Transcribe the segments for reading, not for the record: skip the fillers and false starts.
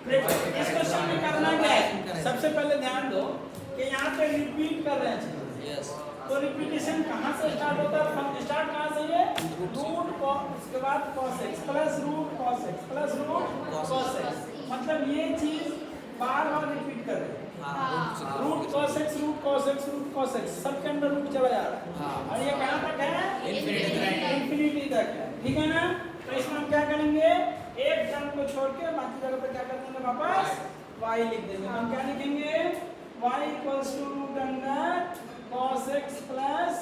इस क्वेश्चन में करना क्या है, सबसे पहले ध्यान दो कि यहाँ पे रिपीट कर रहे हैं। यस, तो रिपीटेशन कहाँ से स्टार्ट होता है? फ्रॉम स्टार्ट कहाँ से है? रूट कॉस, उसके बाद cos x plus root cos x plus root cos x, मतलब ये चीज बार बार रिपीट कर रहे हैं। Root cos x root cos x root cos x सबके अंदर रूट चला जा रहा है और ये कहाँ तक है? इंफिनिटी तक है, ठीक है ना। तो इसमें हम क्या करेंगे, एक टर्म को छोड़ के बाकी जगह पे क्या कर देंगे, वापस y लिख देंगे। हम क्या लिखेंगे, y equals to root under cos x plus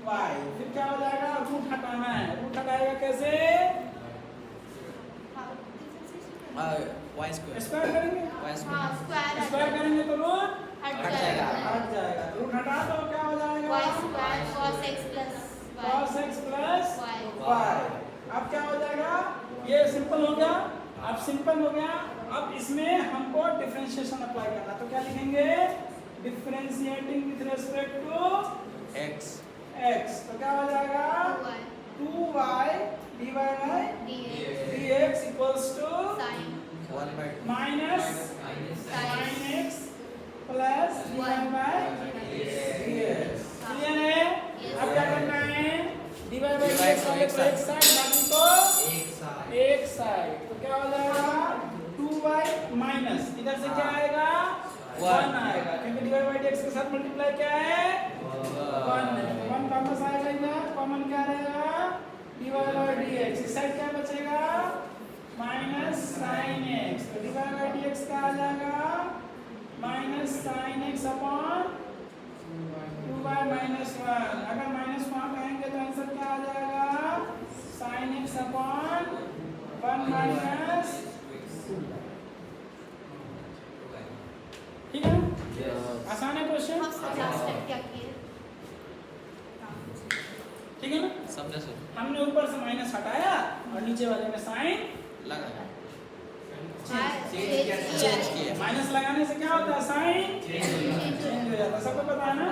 y, फिर क्या हो जाएगा, रूट हटाना है, रूट हटाएगा कैसे, y स्क्वायर स्क्वायर करेंगे, y स्क्वायर स्क्वायर करेंगे तो रूट हट जाएगा। हट जाएगा, रूट हटा तो क्या हो जाएगा, cos x plus cos x plus y। y। अब क्या हो जाएगा, ये सिंपल हो गया। अब सिंपल हो गया, अब इसमें हमको डिफरेंशिएशन अप्लाई करना, तो क्या लिखेंगे, differentiating with respect to x x, तो क्या हो जाएगा, 2y dy by dx equals to 1/2 minus sin x plus dy by dx। Clear है? अब क्या करना है, dy बाय dx वाले को एक साइड, बाकी को एक साइड, तो क्या हो जाएगा, 2y माइनस इधर से क्या आएगा, 1 आएगा, क्योंकि dy बाय dx के साथ मल्टीप्लाई क्या है, 1 है, 1 वापस आएगा, इधर कॉमन क्या रहेगा, dy बाय dx, इस साइड क्या बचेगा, माइनस sin x, तो dy बाय dx का आ जाएगा minus sin x upon 2y minus 1। अगर माइनस वहाँ कहेंगे तो आंसर क्या आ जाएगा, sin x अपॉन 1 माइनस, ठीक है ना, आसान है क्वेश्चन, ठीक है ना। समझा सर, हमने ऊपर से माइनस हटाया और नीचे वाले में साइन लगा चेंज किया। माइनस लगाने से क्या होता है, साइन चेंज हो जाता है, सबको पता है ना।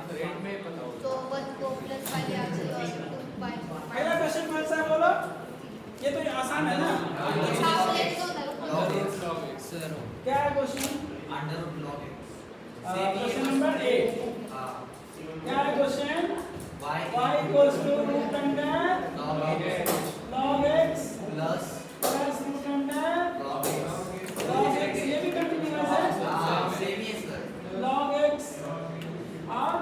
तो 1 को प्लस y आ गया और 2y। पहला क्वेश्चन कौन सा है बोलो, ये तो आसान है ना। सर क्या है क्वेश्चन, क्वेश्चन नंबर 8, क्या है question, y equals to root under log x plus root under log x, ये भी कंटिन्यूअस है, log x और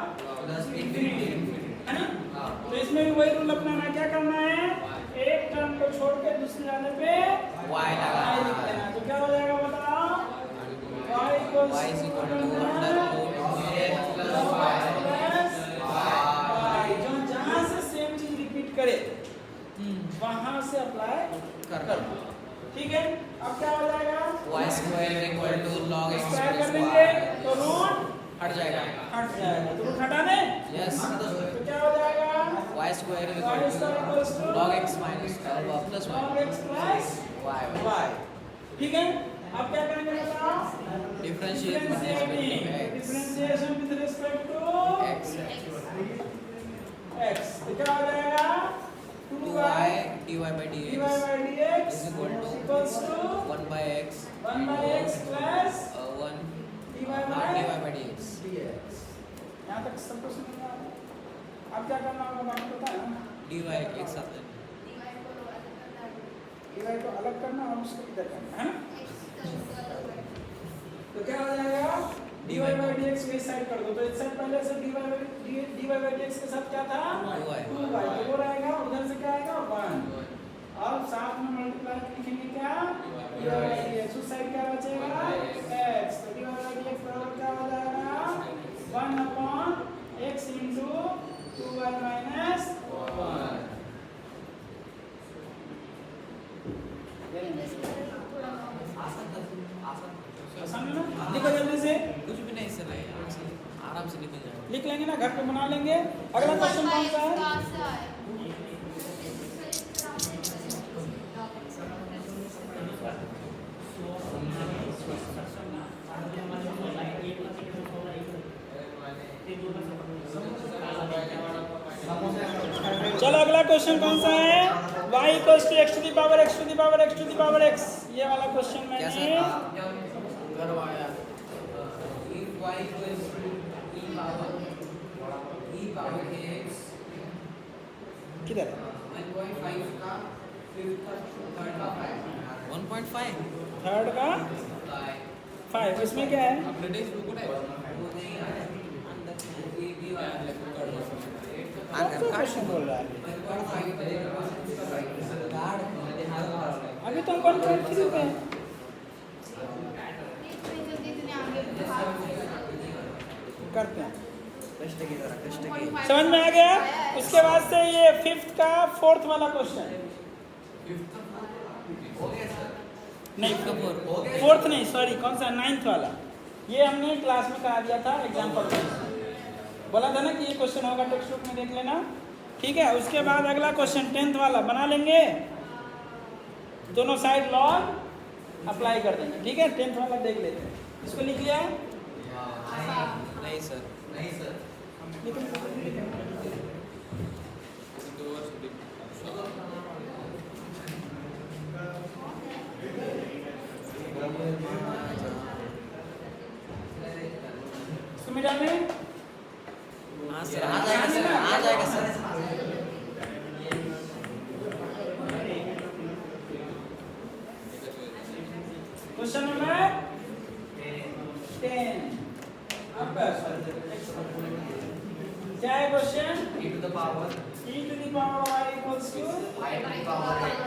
इंफिनिटी, है ना। तो इसमें भी वही रूल अपनाना है, क्या करना है, एक टर्म को छोड़ के दूसरे वाले पे y लगा लिख देना, तो क्या हो जाएगा बताओ, y इक्वल्स टू अंडर जहाँ से सेम चीज रिपीट करे वहां से अप्लाई कर, ठीक है। अब क्या हो जाएगा, y square equal to log x square कर प्लस देंगे y तो रूट हट जाएगा। हट जाएगा, तो रूट हटा दें, यस, तो क्या हो जाएगा, y square y equal square equals to to log x minus plus log x plus y y, ठीक है। अब क्या करेंगे बताओ, differentiation with respect to x x, तो क्या हो जाएगा, 2y dy by dy dx by dx is equal to equals to 1 by x 1 by x plus 1 dy dy by by dx। dx। यहाँ तक सबको समझ में आ रहा है। अब क्या करना होगा, बाकी पता है ना, dy एक साथ है। dy को अलग करना और उसको इधर करना है ना, तो क्या हो जाएगा, dy by dx को इस साइड कर दो, तो इस साइड पहले से dy by dx के साथ क्या था, 2y 2y, तो वो रहेगा, उधर से क्या आएगा 1, और साथ में मल्टीप्लाई लिखेंगे क्या, dy by dx, उस साइड क्या बचेगा x, तो dy by dx बराबर क्या हो जाएगा, 1 upon x into 2y minus 1। आसान है ना, लिखो जल्दी से, कुछ भी नहीं सर, आराम से निकल जाएगा। लिख लेंगे ना, घर पे बना लेंगे। अगला क्वेश्चन कौन सा है, चलो अगला क्वेश्चन कौन सा है, y equals to x to the power x to the power x to the power x, ये वाला क्वेश्चन क्या मैंने सर करवाया if y equals to e power x किधर 1.5 का फिफ्थ का थर्ड का 1.5 थर्ड का 5, इसमें क्या है? अपने डेज को है वो नहीं आया अंदर ये भी वाला कौन सा क्वेश्चन बोल रहा है? अभी तो हम 1.3 पे हैं। करते हैं, समझ में आ गया? उसके बाद से ये फिफ्थ का फोर्थ वाला क्वेश्चन नहीं, फोर्थ नहीं, सॉरी, कौन सा, नाइन्थ वाला। ये हमने क्लास में करा दिया था एग्जाम्पल में, बोला था ना कि ये क्वेश्चन होगा, टेक्स्ट बुक में देख लेना, ठीक है। उसके बाद अगला क्वेश्चन 10th वाला बना लेंगे, दोनों साइड लॉग अप्लाई कर देंगे, ठीक है। 10th वाला देख लेते हैं, इसको लिख लिया? नहीं सर मिटा में हाँ सर आ जाएगा सर क्वेश्चन नंबर 10। अब क्या है question? e to the power e to the power y equals to y to the power x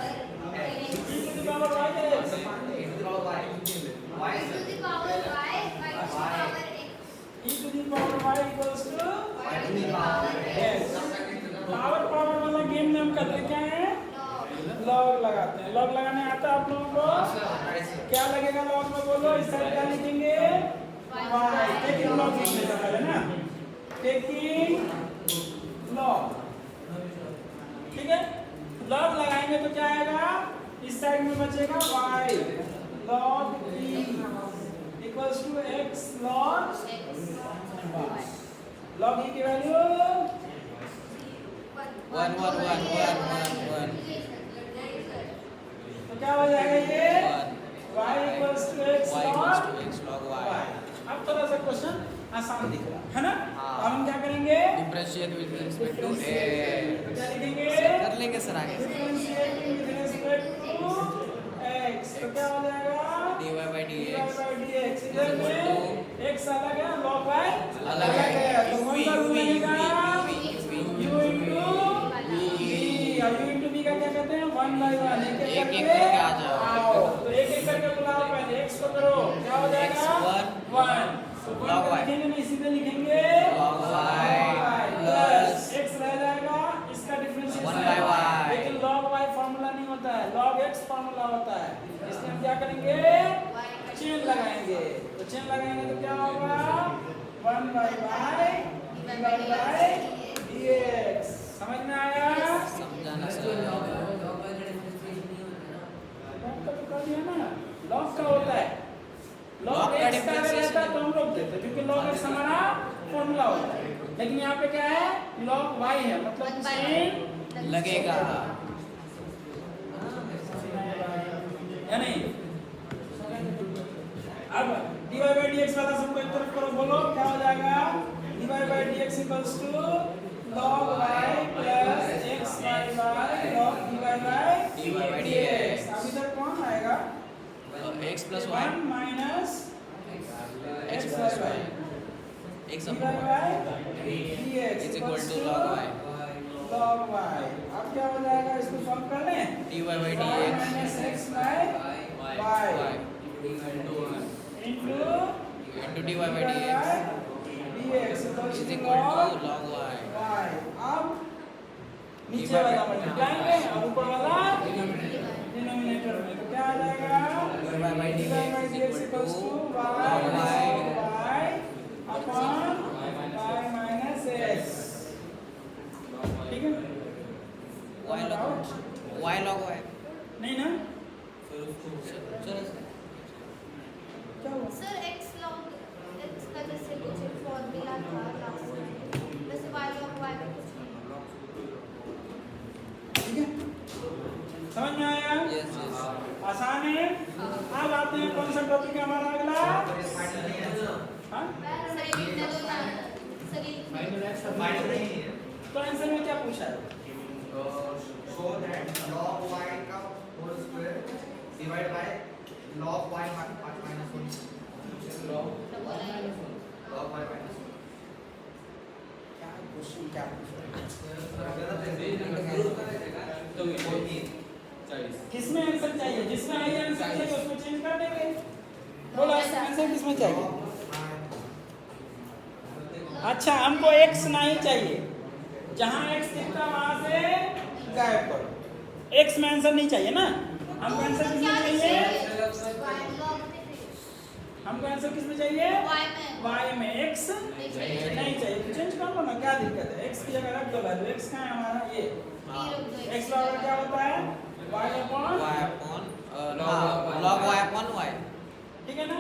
e to the power y is e to the power y y to the power y, y to the power x. e to the power y equals to y to the power yes। Power वाला game में हम करते क्या है? Log लगाते हैं। Log लगाने आता है आप लोगों को? क्या लगेगा लॉग में, बोलो? इस साइड क्या लिखेंगे? y। टेकिंग लॉग लिखने का पहले ना, टेकिंग लॉग, ठीक है। लॉग लगाएंगे तो क्या आएगा? इस साइड में बचेगा y log e equals to x log log e की वैल्यू 1 तो क्या हो जाएगा ये? y equals to x log y। अब थोड़ा सा क्वेश्चन आसान दिख रहा है ना? अब हम क्या करेंगे? डिफरेंशिएट विद रिस्पेक्ट टू क्या लिखेंगे? कर लेंगे सर आगे differentiating with respect to x, तो क्या हो जाएगा? dy by dx dx इधर में x अलग है, log y अलग है। तो कौन सा रूल लगेगा? u into v। अब u into v का क्या कहते हैं? 1/1। एक करके आ जाओ। आओ, तो एक करके बुलाओ, पहले x को करो, क्या हो जाएगा? 1। log y लिखेंगे नहीं, सीधे लिखेंगे log y प्लस x रह जाएगा, इसका डिफरेंशिएशन 1/y। लेकिन log y फार्मूला नहीं होता है, log x फार्मूला होता है। इसलिए हम क्या करेंगे? चेन लगाएंगे, तो चेन लगाएंगे तो क्या होगा? 1/y dx। समझ में आया? समझाना सर log का तो कर दिया ना, log का होता है, log log का x का अगर differentiation रहता तो हम लोग देते, क्योंकि log x हमारा फॉर्मूला होता है। लेकिन यहाँ पे क्या है? log y है, मतलब चेन लगेगा या नहीं? अब dy by dx वाला सबको एक तरफ करो, बोलो क्या हो जाएगा? dy by dx equals to log y plus x by log dy by dx। अब इधर कौन आएगा? x plus y 1 minus x x plus by y x dy upon by dx is equal to log y log y। अब क्या हो जाएगा? इसको solve कर लें। dy by y dx minus x by y into dy by dx dx equals is to equal to log log y y। अब नीचे वाला मल्टीप्लाएंगे और ऊपर वाला डिनोमिनेटर में, तो क्या आ जाएगा? dy by dy dx by is dx equal equals to to y upon y minus x। ठीक है? y log y नहीं ना? चलो क्या हुआ? सर x log x का जैसे कुछ एक फॉर्मूला था लास्ट में, वैसे y log y का कुछ नहीं। ठीक है? अब आते हैं कौन सा टॉपिक है हमारा अगला? हाँ? तो आंसर में क्या पूछा है? show that log y का whole square divided by log y minus 1. log y minus 1. क्या क्वेश्चन क्या पूछा? किसमें आंसर चाहिए? जिसमें आई आंसर चाहिए उसमें चेंज कर देंगे। बोलो आंसर किसमें चाहिए? अच्छा हमको x नहीं चाहिए, जहां x दिखता वहां से गायब करो। x में आंसर नहीं चाहिए ना, हमको आंसर किसमें चाहिए? हमको आंसर किसमें चाहिए? y में x नहीं चाहिए तो चेंज कर लो ना, क्या दिक्कत है? x की जगह रख दो वैल्यू। x कहाँ है हमारा? ये x बराबर क्या होता है? y upon log y upon y. ठीक है ना।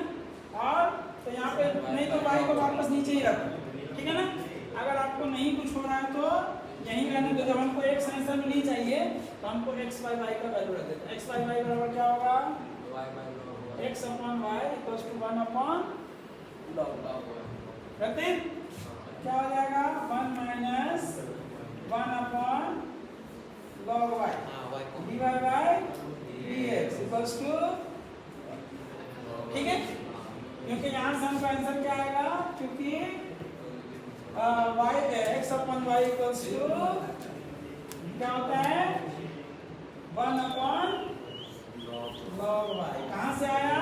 और तो यहाँ पे नहीं तो y को वापस नीचे ही रखो, ठीक है ना। अगर आपको नहीं कुछ हो रहा है तो यहीं रहने दो। जब हमको x आंसर में नहीं चाहिए तो हमको x by y का वैल्यू रख देते हैं। x by y बराबर क्या होगा? x upon y equals to 1 upon log रखते हैं। क्या हो जाएगा? 1 minus 1 upon log y dy by dx equals to, ठीक है। क्योंकि यहाँ से हमका आंसर क्या आएगा? क्योंकि y x upon y equals to क्या होता है? 1 upon log y। कहाँ से आया?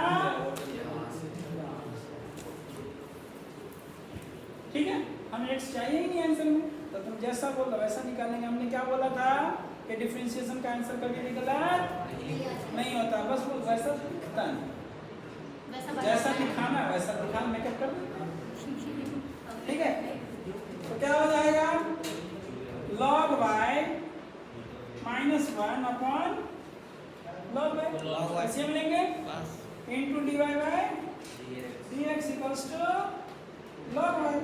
ठीक है। हमें x चाहिए ही नहीं आंसर में, तो तुम जैसा बोल रहे वैसा निकालेंगे। हमने क्या बोला था कि डिफरेंशिएशन का आंसर कभी गलत नहीं होता, बस वो वैसा दिखता नहीं, जैसा दिखाना वैसा दिखाना, मेकअप कर देते हैं। ठीक है। तो क्या हो जाएगा? log y minus 1 upon log y ऐसे हम लेंगे into dy by dx equals to log y।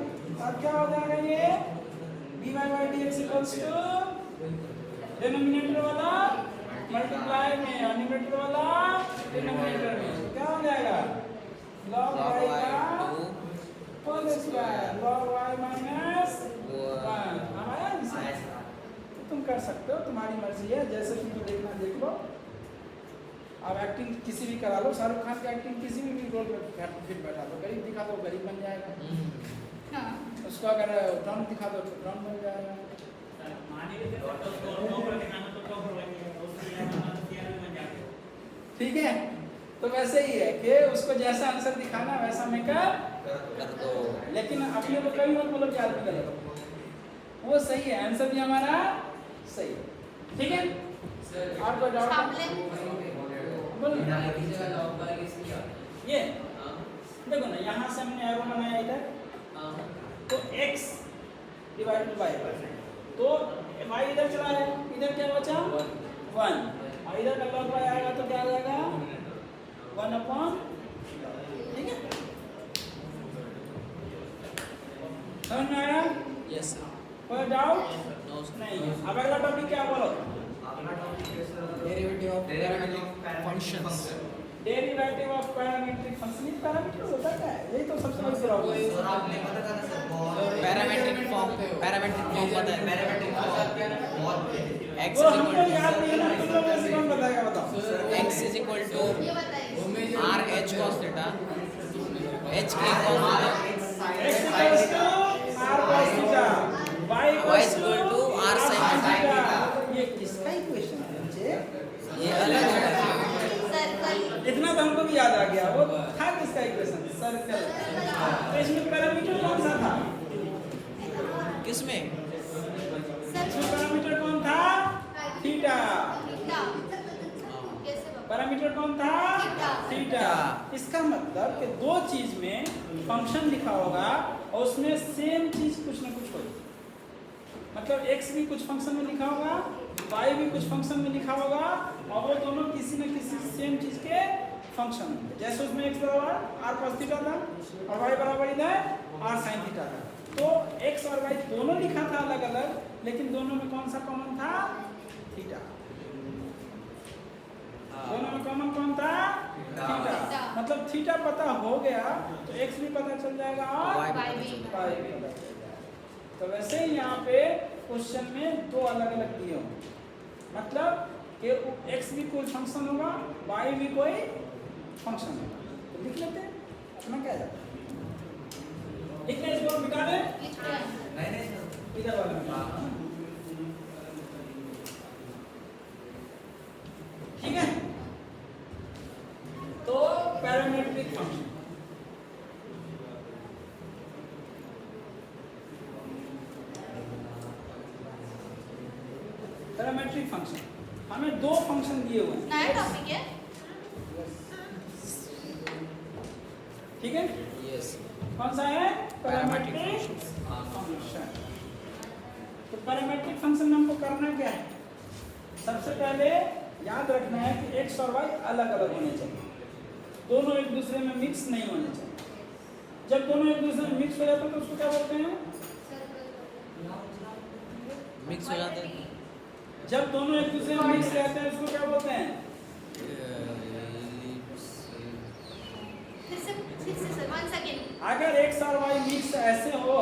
और क्या हो जाएगा? ये dy by dx equals to denominator वाला मल्टीप्लाई में और न्यूमरेटर वाला डिनोमिनेटर में क्या हो जाएगा? log y का whole square log y minus 1 हमारा आंसर। तो तुम कर सकते हो, तुम्हारी मर्जी है, जैसे तुमको देखना देख लो। अब एक्टिंग किसी भी करा लो, शाहरुख खान की एक्टिंग किसी भी रोल पे फिट बैठा दो, गरीब दिखा दो गरीब बन जाएगा, उसको अगर ड्रम दिखा दो तो ड्रम बन जाएगा। ठीक है। तो वैसे ही है कि उसको जैसा आंसर दिखाना वैसा मेकअप कर दो, लेकिन अपने को कभी मत बोलो कि आदमी गलत, वो सही है, आंसर भी हमारा सही है। ठीक है। और कोई डाउट? ये देखो ना, यहाँ से हमने एरो बनाया इधर, तो x डिवाइडेड बाय तो y इधर चला है, इधर क्या बचा? 1, और इधर का log y आएगा तो क्या आ जाएगा? 1 अपॉन, ठीक है। समझ में आया? Yes sir. कोई डाउट? No नहीं। अब अगला टॉपिक क्या बोलो? Derivative of parametric functions. Derivative of parametric function. Parameter होता क्या है? यही तो सबसे बड़ी प्रॉब्लम है। और आपने पता था सर पैरामीट्रिक फॉर्म पता है। पैरामीट्रिक फॉर्म बहुत x वो is हमको equal याद नहीं है ना, तुम लोग में से कौन बताएगा? बताओ। to x is equal to r h cos theta, h k cos theta, x equals to r cos theta, y equals to r sin theta। ये किसका इक्वेशन है बच्चे? ये अलग है। इतना तो हमको भी याद आ गया। वो था किसका इक्वेशन? सर्कल। तो इसमें पैरामीटर कौन सा था? किसमें? इसमें पैरामीटर कौन था? थीटा। पैरामीटर कौन था? थीटा। इसका मतलब कि दो चीज में फंक्शन लिखा होगा और उसमें सेम चीज कुछ ना कुछ होगी। मतलब x भी कुछ फंक्शन में लिखा होगा, y भी कुछ फंक्शन में लिखा होगा, और वो दोनों किसी न किसी सेम चीज के फंक्शन में। जैसे उसमें x बराबर r cos थीटा था और y बराबर इधर r sin थीटा था, तो x और y दोनों लिखा था अलग अलग, लेकिन दोनों में कौन सा कॉमन था? थीटा। दोनों में कॉमन कौन था? थीटा पता हो गया तो एक्स भी पता चल जाएगा और Y Y भी भी। पता चल y भी पता चल जाएगा। तो वैसे ही यहाँ पे क्वेश्चन में दो अलग अलग दिए होंगे, मतलब कि x भी कोई फंक्शन होगा, y भी कोई फंक्शन होगा। तो लिख लेते हैं, अपना क्या जाता है, लिख लें इसको, मिटा दें लिखते हैं। नहीं सर, इधर वाला में। ठीक है, तो पैरामीट्रिक फंक्शन, पैरामीट्रिक फंक्शन हमें दो फंक्शन दिए हुए हैं, नया टॉपिक है। ठीक है, यस कौन सा है, पैरामीट्रिक पैरामीट्रिक फंक्शन। फंक्शन। तो पैरामीट्रिक फंक्शन में हमको करना क्या है, सबसे पहले याद रखना है कि x और y अलग अलग होने चाहिए, दोनों एक दूसरे में मिक्स नहीं होने चाहिए। जब दोनों एक दूसरे में मिक्स हो जाते हैं तो उसको क्या बोलते हैं, मिक्स हो जाते हैं जब दोनों एक दूसरे में मिक्स रहते हैं उसको क्या बोलते हैं, फिर से सर 1 सेकंड। अगर x और y मिक्स ऐसे हो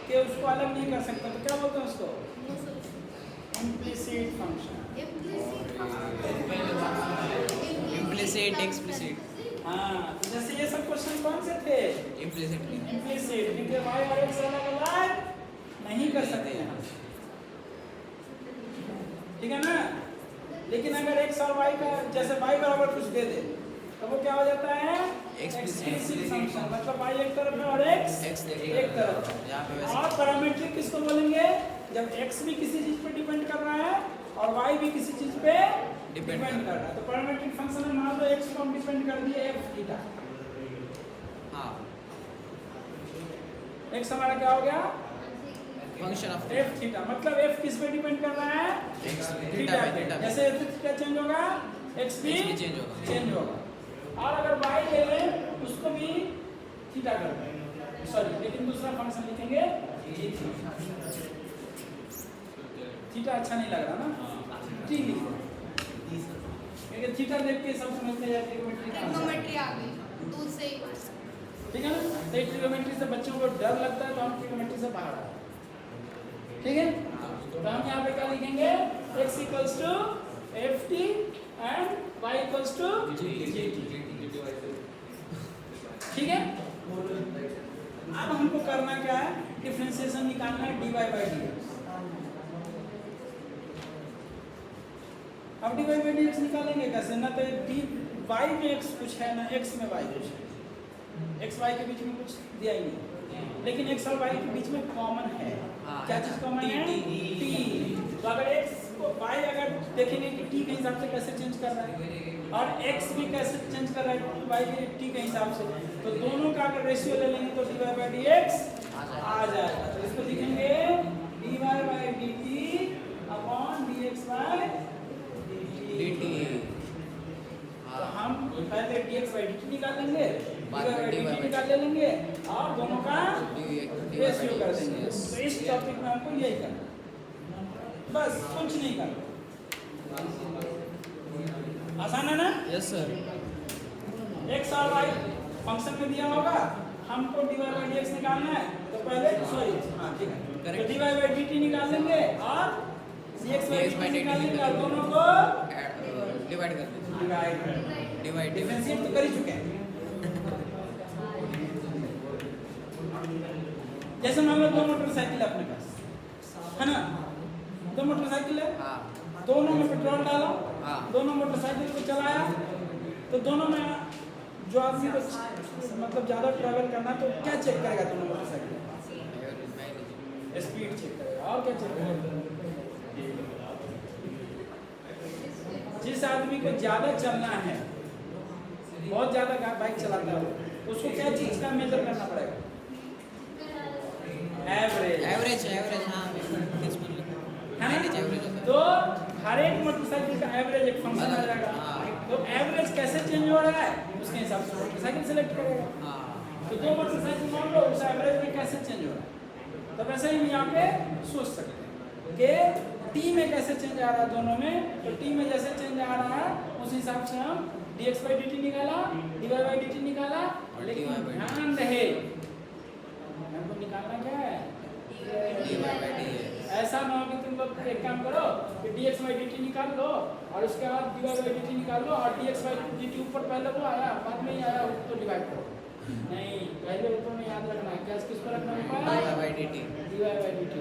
कि उसको अलग नहीं कर सकते तो क्या बोलते हैं उसको, इम्प्लिसिट फंक्शन। Implicit explicit. हाँ, तो जैसे ये सब क्वेश्चन कौन से थे, इम्प्लिसिट इम्प्लिसिट, क्योंकि y और x अलग अलग नहीं कर सकते हैं, ठीक है ना। लेकिन अगर x और y का जैसे y बराबर कुछ दे दे तो वो क्या हो जाता है, एक्सप्लिसिट फंक्शन, मतलब y एक तरफ है और x एक तरफ है। यहाँ पे वैसे और पैरामीट्रिक किसको बोलेंगे, जब x भी किसी चीज पे डिपेंड कर रहा है और y भी किसी चीज पे डिपेंड कर रहा है। तो पैरामीट्रिक फंक्शन में मान लो x को हम डिपेंड कर दिए f थीटा, हाँ x हमारा क्या हो गया, फंक्शन ऑफ f थीटा, मतलब f किस पे डिपेंड कर रहा है, एक्स थीटा थीटा पे। थीटा जैसे थीटा चेंज होगा x भी X भी change होगा। चेंज होगा। और अगर y ले लें उसको भी थीटा कर दें, सॉरी लेकिन दूसरा फंक्शन लिखेंगे थीटा, अच्छा नहीं लग रहा ना, t लिख दो, क्योंकि थीटा देख के सब समझते हैं ट्रिग्नोमेट्री का आंसर। ट्रिग्नोमेट्री आ गई, दूर से ही। ठीक है ना, तो ट्रिग्नोमेट्री से बच्चों को डर लगता है तो हम ट्रिग्नोमेट्री से बाहर आ रहे हैं। ठीक है, तो हम यहाँ पे क्या लिखेंगे, x equals to F T and y equals to gt। ठीक है, अब हमको करना क्या है, डिफरेंशिएशन निकालना है dy by dx। अब dy by dx निकालेंगे कैसे, ना तो dy में x कुछ है ना x में y कुछ है, x y के बीच में कुछ दिया ही नहीं, लेकिन x और y के बीच में कॉमन है, क्या चीज कॉमन है, t। तो अगर x को y अगर देखेंगे कि t के हिसाब से कैसे चेंज कर रहा है और x भी कैसे चेंज कर रहा है y के t के हिसाब से, तो दोनों का अगर रेशियो ले लेंगे तो dy by dx आ जाएगा। तो इसको लिखेंगे dy by dt upon dx by dt। तो हम पहले dx by dt निकाल लेंगे, dy by dt निकाल ले लेंगे और दोनों का रेशियो कर देंगे। तो इस टॉपिक में हमको यही करना, बस कुछ नहीं करना, आसान है ना। Yes sir. x और y फंक्शन में दिया होगा, हमको dy by dx निकालना है, तो पहले सॉरी हाँ ठीक है, तो Correct. dy by dt निकाल लेंगे और dx by dt निकाल लेंगे और दोनों को डिवाइड कर देते डिवाइड डिवाइड डिफरेंशिएट तो कर ही चुके हैं। जैसे मान लो दो मोटरसाइकिल है अपने पास, है ना, दो मोटरसाइकिल है, हाँ दोनों में पेट्रोल डाला, हाँ। दोनों मोटरसाइकिल को चलाया, तो दोनों में जो आदमी को मतलब ज़्यादा ट्रैवल करना तो क्या चेक करेगा, दोनों मोटरसाइकिल स्पीड चेक करेगा और क्या चेक करेगा, जिस आदमी को ज़्यादा चलना है, बहुत ज़्यादा बाइक चलाता है, उसको क्या चीज़ का मेजर करना पड़ेगा, एवरेज। एवरेज एवरेज हाँ है ना? एवरेज होता है। तो हर एक मोटरसाइकिल का एवरेज एक फंक्शन आ जाएगा, तो एवरेज कैसे चेंज हो रहा है उसके हिसाब से मोटरसाइकिल सेलेक्ट करेगा। हाँ तो दो मोटरसाइकिल मान लो, उस एवरेज में कैसे चेंज हो रहा है, तो वैसे ही हम यहाँ पे सोच सकते हैं कि टी में कैसे चेंज आ रहा है दोनों में, तो टी में जैसे चेंज आ रहा है उस हिसाब से हम dx by dt निकाला, dy by dt निकाला, और लेकिन dy by ध्यान रहे हमको निकालना क्या है, dy by dx। ऐसा ना हो कि तुम लोग एक काम करो कि dx by dt निकाल लो और उसके बाद dy by dt निकाल लो और dx by dt ऊपर पहले वो आया बाद में ही आया तो डिवाइड करो। नहीं, पहले ऊपर में याद रखना है, क्या किस पर रखना है, dy by dt dy by dt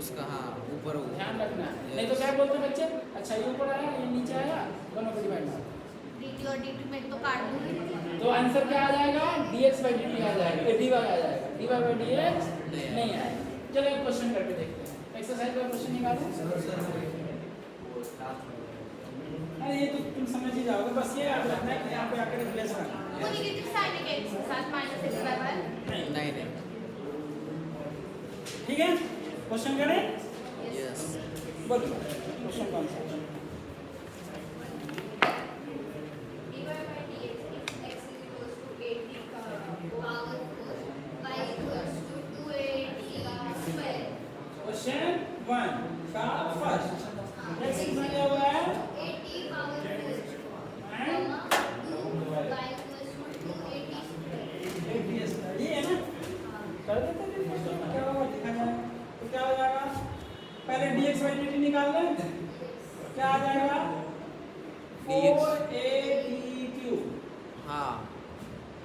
उसका हाँ ऊपर हो ध्यान रखना है। नहीं तो क्या बोलते हैं बच्चे, अच्छा ये ऊपर आया ये नीचे आया, दोनों को डिवाइड मारो dt और dt में तो काट दूंगी। तो आंसर क्या आ जाएगा, dx by dt आ जाएगा, dy आ जाएगा, dy by dx नहीं आएगा। चलो एक क्वेश्चन करके देखते हैं, एक्सरसाइज का क्वेश्चन निकालो। अरे ये तो तुम समझ ही जाओगे, बस ये याद रखना है कि यहाँ पे आकर रिप्लेस करना वो नेगेटिव साइन है x के साथ माइनस x बराबर नहीं, नहीं ठीक है। क्वेश्चन करें, यस बोलो क्वेश्चन कौन सा, dy by dx x is equals to 80 का power 4 y equals to 280 का स्क्वायर। क्वेश्चन 1 का फर्स्ट x दिया हुआ है 80 power 4 and 2 y equals to 280 square. 80 square, ये है ना, कर देते हैं क्वेश्चन क्या होगा दिखा जाए तो क्या हो जाएगा, पहले dx by dt निकाल लें, क्या आ जाएगा dx 4a हाँ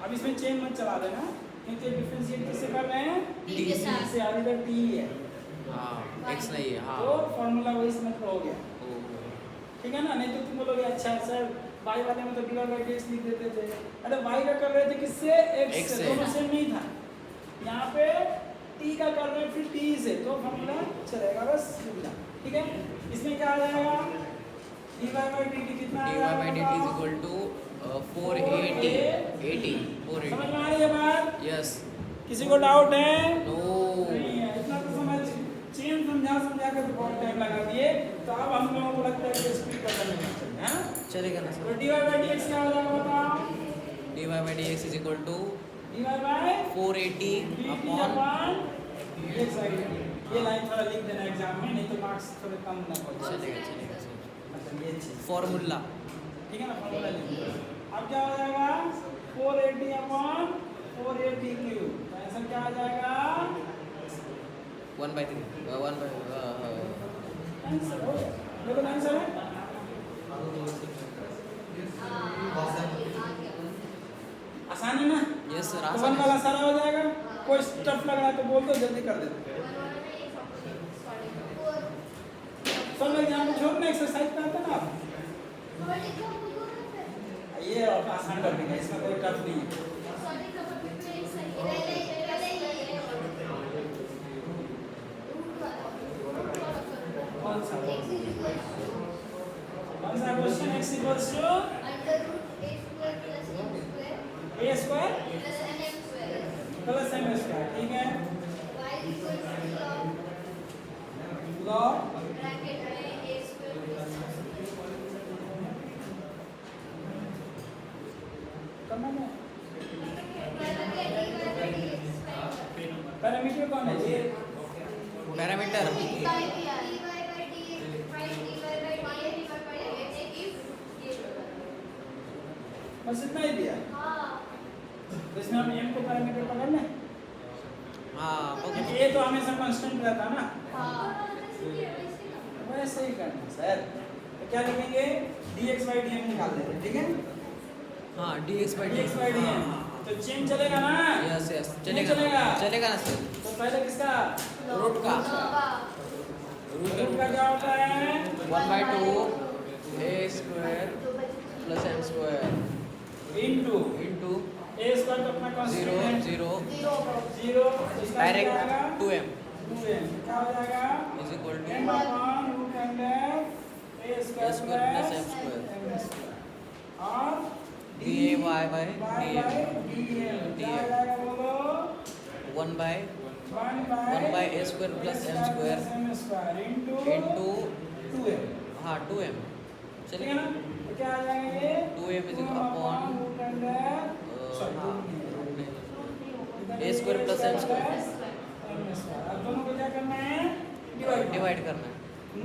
अब इसमें चेन मत चला देना क्योंकि डिफरेंशिएट किससे कर रहे हैं, d के साथ। से आगे तक t है हाँ x नहीं है हाँ तो फॉर्मूला वही समझ लो हो गया, ओ, ठीक है ना। नहीं तो तुम बोलोगे अच्छा सर y वाले में तो dy by dx लिख देते थे, अरे y का कर रहे थे किससे, x x से, से। दोनों सेम नहीं था, यहाँ पे t का कर रहे हैं फिर t से, तो फॉर्मूला चलेगा बस सुविधा, ठीक है। इसमें क्या आ जाएगा, dy by dt कितना आ dy जाएगा by dt is equal to 480 समझ में आ रही है बात, यस किसी को डाउट है, नो नहीं है, इतना तो समझ, चेन समझा के तो बहुत टाइम लगा दिए, तो अब हम लोगों को लगता है कि स्पीड पर करने में चलें, हाँ? चलेगा ना तो सर dy by dx क्या हो जाएगा बताओ, dy by dx is equal to dy by 480 dt upon upon dx by dt, ये लाइन थोड़ा लिख देना एग्जाम में, नहीं तो मार्क्स थोड़े कम ना पड़े, चलेगा मतलब ये चीज, फॉर्मूला ठीक है ना, फॉर्मूला लिख दिया। अब क्या हो जाएगा 480 upon 480 क्यूब, तो आंसर क्या आ जाएगा, 1/3 आंसर हो गया, देखो आंसर है, आसान है ना, यस सर तो आसान वन वाला है सारा हो जाएगा, कोई स्टफ लग रहा है तो बोल दो जल्दी कर देते हैं। सब लोग यहाँ पे छोड़ना एक्सरसाइज करते ना आप, ये आप आसान कर देंगे, इसमें कोई टफ नहीं है। कौन सा क्वेश्चन, x equals to a square plus m square, ठीक है, लॉग करना है, पैरामीटर कौन है ये, पैरामीटर बस इतना ही दिया, तो इसमें हम m को पैरामीटर पकड़ लें, हाँ पकड़ ये तो हमेशा कांस्टेंट रहता ना, वैसे ही करना सर, तो क्या लिखेंगे dx by dm निकाल देते हैं, ठीक है, हाँ dx by dx by dm, तो चेन चलेगा ना, यस यस नहीं चलेगा चलेगा ना सर तो पहले किसका, रूट का रूट का क्या होता है, 1/2 a square plus m square into into a square तो अपना 0 constant 0 zero direct 2m 2m क्या हो जाएगा, is equal to m upon root under a square A square plus plus m square. m square और dy by y by dm dm क्या हो जाएगा बोलो, 1 by 1 by a square plus m square m square into into 2m, हाँ 2m ठीक है चलेगा ना, तो क्या आ जाएगा ये 2m is upon root under हाँ a square plus m square अब दोनों को क्या करना है, डिवाइड करना है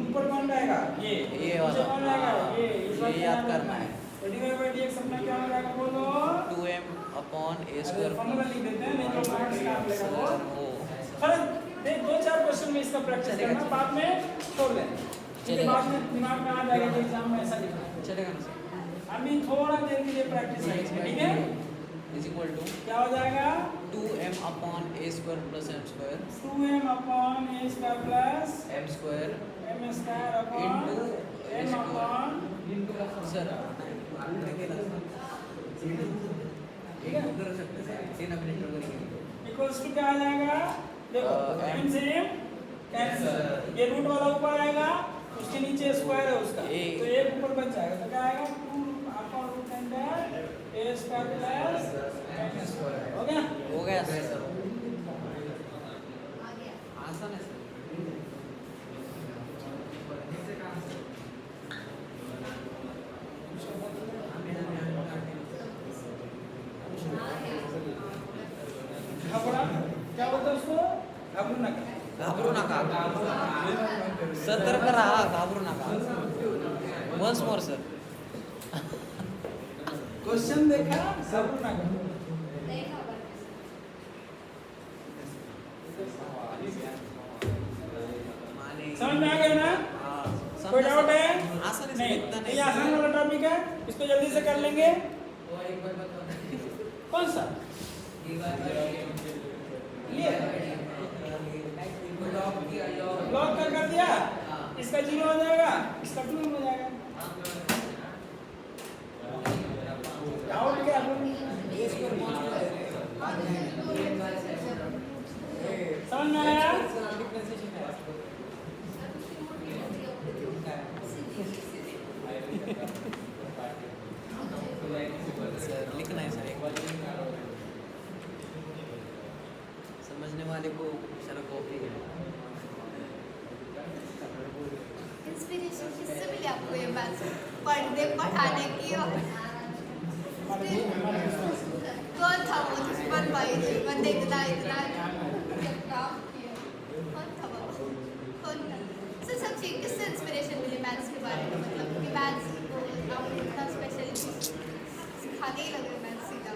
ऊपर कौन रहेगा, ये ये वाला नीचे कौन रहेगा, हाँ, ये इस बार ये क्या याद करना करना है तो डिवाइड बाय dx अपना क्या हो जाएगा बोलो, 2m अपॉन ए अरे स्क्वायर फॉर्मूला लिख देते हैं, नहीं तो मार्क्स का आपका वो ओ सर देख 2-4 क्वेश्चन में इसका प्रैक्टिस करना, बाद में छोड़ देना, इसके बाद में दिमाग में आ जाएगा कि एग्जाम में ऐसा लिखना है। चलेगा ना सर? अभी थोड़ा देर के लिए प्रैक्टिस है इसमें, ठीक है? इज इक्वल टू क्या हो जाएगा 2m upon A square plus m square 2m upon a square plus m square m square upon m upon sir ठीक है कर सकते हैं 3 मिनट करेंगे इक्वल्स टू क्या आ जाएगा? देखो m से m कैंसिल, ये रूट वाला ऊपर आएगा, उसके नीचे स्क्वायर है उसका, A। तो एक ऊपर बच जाएगा, तो क्या आएगा 2 upon root under a square plus m square, हो गया? हो गया सर आ गया आसान है सर घबरा क्या बोलते हैं उसको? घबरू ना कर। घाबरू नका सतर्क रहा घाबरू नका वन्स मोर सर क्वेश्चन देखा, घबरू ना कर। नहीं खबर समझ में आ गया ना? कोई डाउट है? नहीं, ये आसान वाला टॉपिक है, इसको जल्दी से कर लेंगे। कौन सा? ये ब्लॉक कर दिया, इसका 0 हो जाएगा, इसका 2 हो जाएगा। डाउट क्या? समझ में आया? सर लिखना है सर एक बार समझने वाले को सर कॉपी इंस्पिरेशन किससे मिली आपको ये बात पढ़ने पढ़ाने की? और कौन था वो दुश्मन भाई, दुश्मन इतना इतना काम किया? कौन था वो? कौन था? सर सच्ची किससे इंस्पिरेशन मिली मैथ्स के बारे में? मतलब कि मैथ्स को आप इतना स्पेशली सिखाने ही लगे मैथ्स सीखा,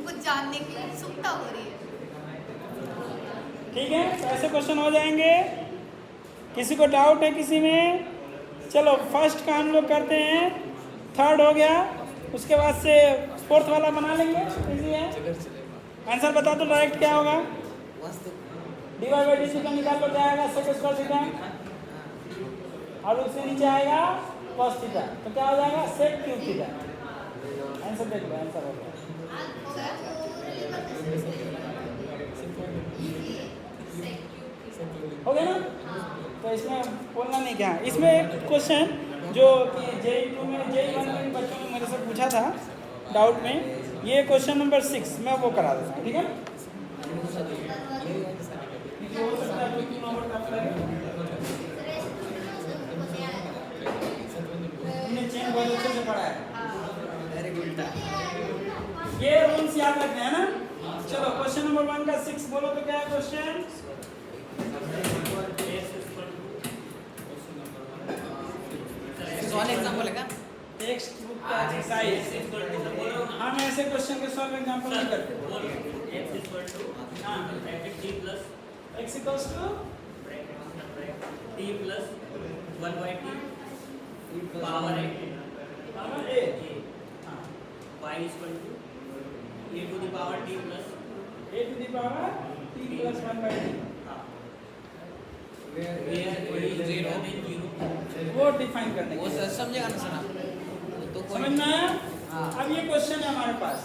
कुछ जानने की उत्सुकता हो रही है। ठीक है, तो ऐसे क्वेश्चन हो जाएंगे। किसी को डाउट है किसी में? चलो फर्स्ट का हम लोग करते हैं, थर्ड हो गया, उसके बाद से फोर्थ वाला बना लेंगे, इजी है। आंसर बता दो डायरेक्ट क्या होगा? dy बाई dt का निकाल लो, क्या आएगा? sec स्क्वायर थीटा, और उससे नीचे आएगा cos थीटा, तो क्या हो जाएगा? sec cube theta. आंसर देख लो, आंसर हो गया। हो गया ना? तो इसमें बोलना नहीं क्या, इसमें एक क्वेश्चन जो कि JEE2 में JEE1 में बच्चों ने मेरे से पूछा था डाउट में, ये क्वेश्चन नंबर 6 मैं वो करा दूँगा, ठीक है? हो सकता है 2-3 नंबर टफ लगे, हमने चेन बहुत अच्छे से पढ़ा है, ये रूल्स याद रखने हैं ना। चलो क्वेश्चन नंबर 1 का 6 बोलो तो क्या है क्वेश्चन? सॉल्व एग्जांपल है क्या? टेक्स्ट बुक का एक्सरसाइज, हम ऐसे क्वेश्चन के सॉल्व एग्जांपल नहीं करते। x equals to t plus 1 by t power a power a, y is equal to a to the power t plus a to the power t plus 1 by t, a is equal to 0 वो define करने वो के sir समझेगा ना sir आप तो कोई समझ में आया? हाँ। अब ये क्वेश्चन है हमारे पास,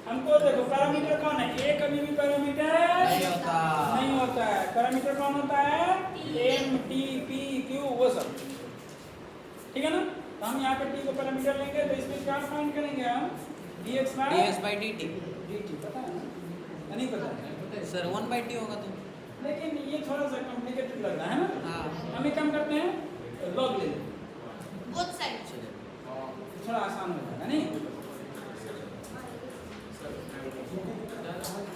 हमको देखो पैरामीटर कौन है? a कभी भी पैरामीटर नहीं होता। नहीं होता है। पैरामीटर कौन होता है? m t p q वो सब, ठीक है ना? तो हम यहाँ पे t को पैरामीटर लेंगे, तो इसमें क्या फाइंड करेंगे हम? dx by dt dt, पता है ना? नहीं पता है? सर 1 by t होगा तो लेकिन ये थोड़ा सा कॉम्प्लिकेटेड लग रहा है ना? हाँ हम एक काम करते हैं, लॉग ले लेते हैं, बोथ साइड थोड़ा आसान हो जाएगा नहीं?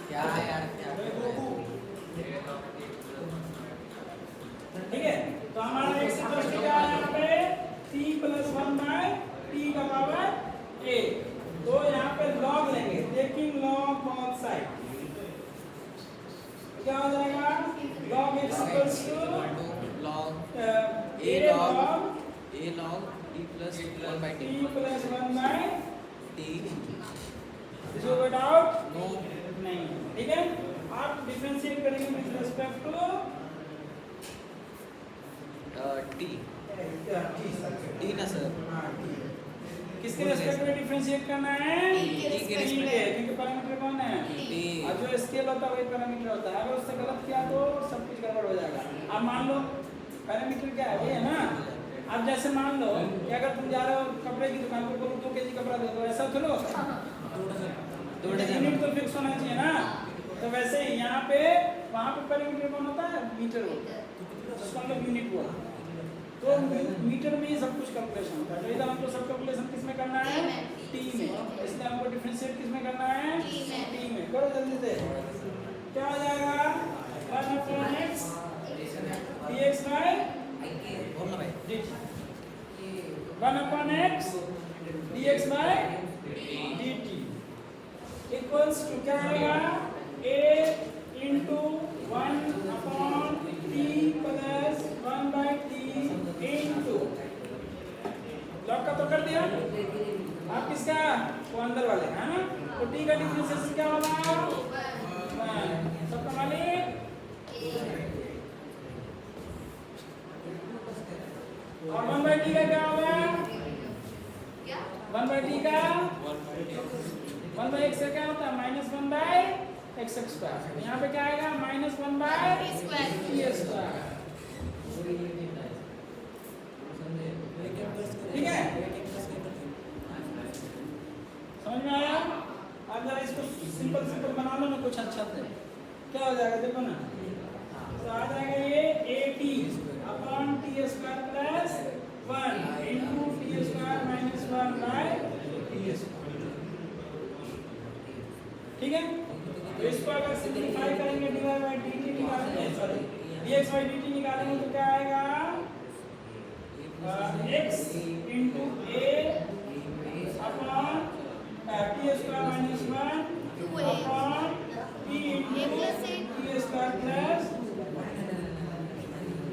क्या है यार क्या ठीक है, तो हमारा x इक्वल्स टू क्या है यहाँ पे? t plus 1 by t का पावर a, तो यहाँ पे log क्या हो जाएगा log x equals to log a log t plus 1 by t t plus 1 by t is over doubt no नहीं, ठीक है। आप डिफरेंशिएट करेंगे with respect to t T ना सर किसके रिस्पेक्ट में डिफरेंशिएट करना है T के टी के, क्योंकि पैरामीटर कौन है t और जो स्केल होता है वही पैरामीटर होता है। अगर उससे गलत किया तो सब कुछ गड़बड़ हो जाएगा। अब मान लो पैरामीटर क्या है, वही है ना। अब जैसे मान लो कि अगर तुम जा रहे हो कपड़े की दुकान पर, बोलो 2 kg कपड़ा दे दो, ऐसा थोड़ा होता है। यूनिट तो फिक्स होना चाहिए ना। तो वैसे ही यहाँ पे वहाँ पे पैरामीटर कौन होता है, मीटर होता है, जिसको हम लोग यूनिट बोलते हैं। तो मीटर में ही सब कुछ कैलकुलेशन होता है। तो इधर हमको सब कैलकुलेशन किस में करना है, टी में, इसलिए हमको डिफरेंशिएट किस में करना है, टी में। करो जल्दी से, क्या हो जाएगा 1/x dx by बोलना भाई dt 1/x dx by dt equals to क्या आएगा a into 1/t plus 1/t into log का तो कर दिया। आप किसका, वो अंदर वाले है ना। तो t का डिफरेंशिएशन क्या होगा 1, सबका मालिक और 1/t का क्या होगा, 1/t का 1/x से क्या होता है -1/x स्क्वायर। यहाँ पे क्या आएगा -1/t स्क्वायर, ठीक है। समझ में आया। अब जरा इसको सिंपल बना लो ना कुछ अच्छा से। क्या हो जाएगा देखो ना, तो आ जाएगा ये at/t square plus 1 into t square minus 1/t square, ठीक है। तो इसको अगर सिंपलीफाई करेंगे dy by dt निकालेंगे, सॉरी dx by dt निकालेंगे तो क्या आएगा x into a upon t square minus 1 upon t into t square plus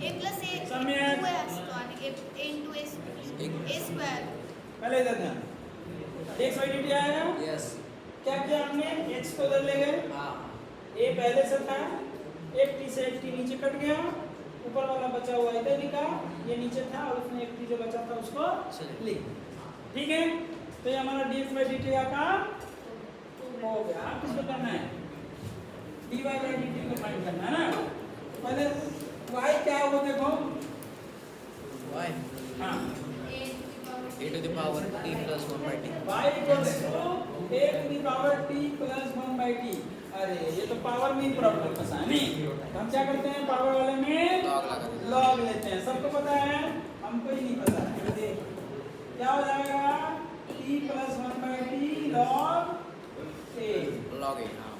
a plus a समय a square पहले इधर ध्यान, dx by dt आएगा। यस क्या किया हमने, x को उधर ले गए, a पहले से था, एक t से एक t नीचे कट गया, ऊपर वाला बचा हुआ इधर लिखा, ये नीचे था और उसने एक t जो बचा था उसको लिख, ठीक है। तो ये हमारा dx by dt का काम हो गया। अब किसको करना है, dy by dt को फाइंड करना है ना। पहले y क्या है वो देखो, y हाँ a to the power t plus 1 by t y equals to a to the power t plus 1 by t। अरे ये तो पावर में ही प्रॉब्लम फंसा है नहीं। तो हम क्या करते हैं, पावर वाले में log लगा देते लॉग लेते हैं। सबको पता है, हमको ही नहीं पता है। देखो क्या हो जाएगा t plus 1 by t log a। log a हाँ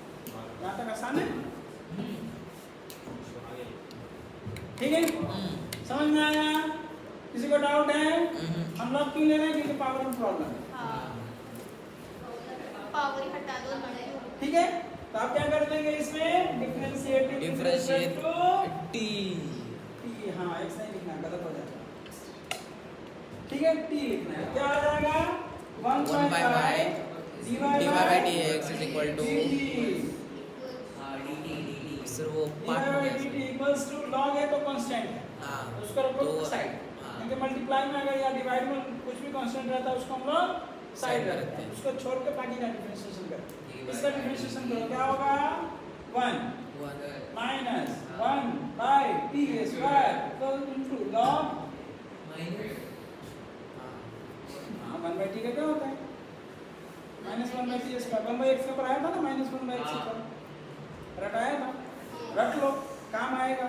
यहाँ तक आसान है, ठीक है। समझ में आया, किसी को डाउट है। हम लोग क्यों ले रहे हैं, क्योंकि पावर में प्रॉब्लम है, पावर ही हटा दो बड़े, ठीक है। तो आप क्या कर देंगे इसमें, डिफरेंशिएट t t, हाँ x नहीं लिखना, गलत हो जाएगा, ठीक है। t लिखना है, क्या आ जाएगा 1 by dy by dx is equal to sir वो part dy by dt equals to log a तो कांस्टेंट है, हाँ उसको रखो तो साइड, हाँ क्योंकि मल्टीप्लाई में अगर या डिवाइड में कुछ भी कांस्टेंट रहता है उसको हम लोग साइड में रखते हैं, उसको छोड़ के बाकी का डिफरेंशिएशन करते हैं। इसका डिफरेंशिएशन करो, क्या होगा 1 minus 1 by t square equal into log 1 by t का क्या होता है -1 by t square. 1 by x का पर आया था ना, -1 by x स्क्वायर रटाया था, रट लो काम आएगा।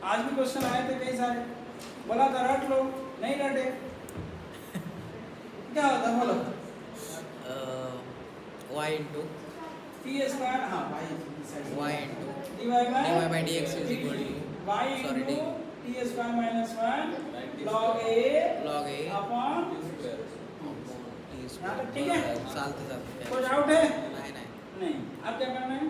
आज भी क्वेश्चन आए थे कई सारे, बोला था रट लो, नहीं रटे, क्या होता है बोलो, y into t स्क्वायर, हाँ y into dy dy by dx is equal to y sorry into d t square minus 1 log a log a upon t यहाँ तक ठीक है? सालते सालते कोई डाउट है, नहीं नहीं। अब क्या करना है,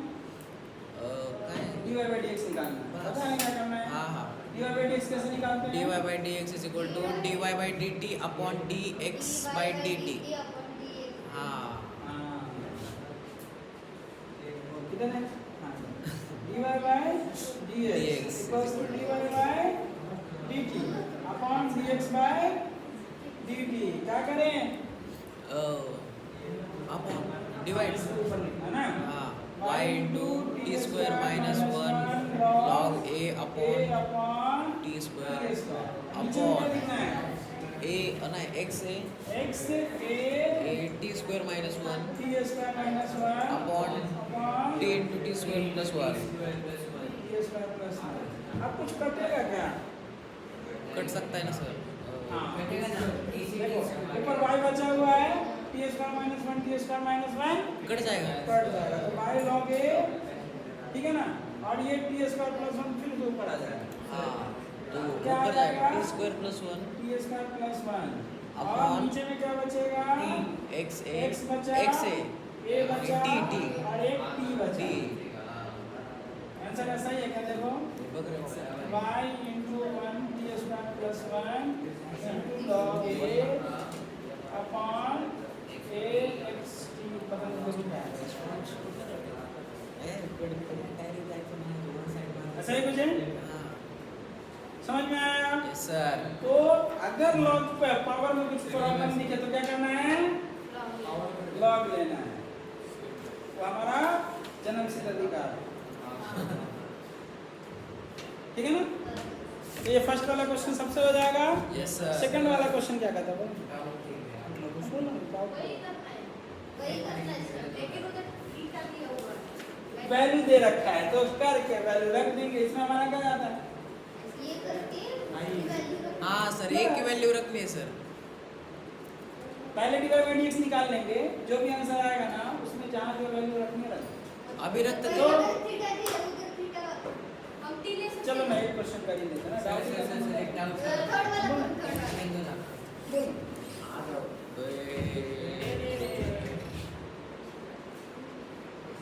काय dy by dx निकालना है, पता है क्या करना है? हाँ हाँ dy by dx कैसे निकालते dy हैं? by dx is equal to dy by dt upon dx by dt हाँ हाँ। किधर है? हाँ। dy by dx equals to dy by dt upon dx by dt। क्या करें? upon divide ऊपर लिखना ना? हाँ y into t square minus 1 log a upon t square upon a ना x a x a t square minus 1 t square minus 1 upon t into t square plus 1 t square plus 1। अब कुछ कटेगा क्या? Cut सकता है ना sir हाँ देखो ऊपर y बचा हुआ है t square minus 1 t square minus 1 cut जाएगा कट जाएगा तो y log a ठीक है ना और ये t square plus 1 फिर से ऊपर आ जाएगा हाँ तो क्या ऊपर जाएगा आएगा? t square plus 1 t square plus 1 और Upon नीचे में क्या बचेगा? x a x बचा x a a बचा t t और एक t बचा t आंसर ऐसा ही है क्या देखो बग रहे हो y into 1 t square plus 1 into log a upon a x t पता नहीं कुछ क्या है ऐसा ही कुछ है समझ में आया यस सर तो अगर log पे पावर में कुछ प्रॉब्लम दिखे तो क्या करना है log लेना है वो हमारा जन्म सिद्ध अधिकार है ठीक है ना तो ये फर्स्ट वाला क्वेश्चन सबसे हो जाएगा यस सर सेकंड वाला क्वेश्चन क्या कहता है बोलो वैल्यू दे रखा है तो करके वैल्यू रख देंगे इसमें हमारा क्या जाता है हाँ सर एक की वैल्यू रखनी है सर पहले dy by dx निकाल लेंगे जो भी आंसर आएगा ना उसमें जहाँ जो वैल्यू रखनी रख अभी रखते तो हम चलो मैं एक क्वेश्चन कर ही देता ना डाउट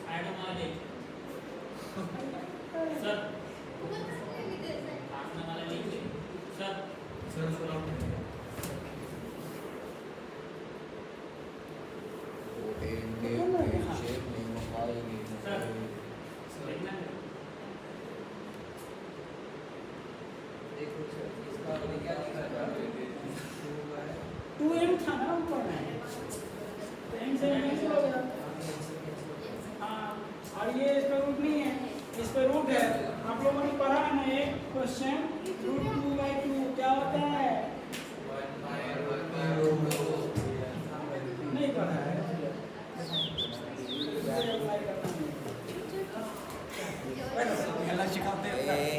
मैडम आ गई सर आपने वाला लिख दे सर देखना है 2m था ना ऊपर में m से कैंसिल हो गया हाँ और ये इस पर रूट नहीं है इस पर रूट है आप लोगों ने पढ़ा है ना एक क्वेश्चन √2/2 क्या होता है नहीं पढ़ा है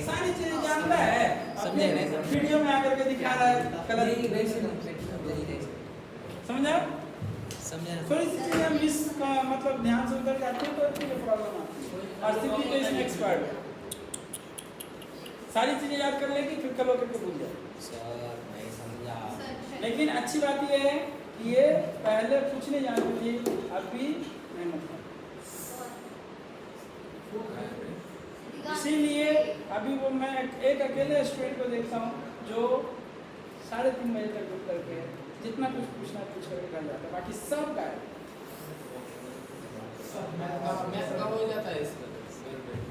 सारी चीजें जानता है समझे नहीं सर? वीडियो में आकर के दिखा रहा है गलत समझा समझा थोड़ी सी चीजें मिस का मतलब ध्यान से उधर जाते हैं तो फिर प्रॉब्लम आती है और स्थिति तो इसमें एक्सपर्ट है सारी चीजें याद कर लेगी फिर कल होकर के भूल जाए सर नहीं समझा लेकिन अच्छी बात यह है कि ये पहले कुछ नहीं जानती थी अभी मेहनत कर इसीलिए अभी वो मैं एक अकेले स्टूडेंट को देखता हूँ जो 3:30 बजे तक रुक करके जितना कुछ पूछना पूछ करके कर जाता है बाकी सब गायब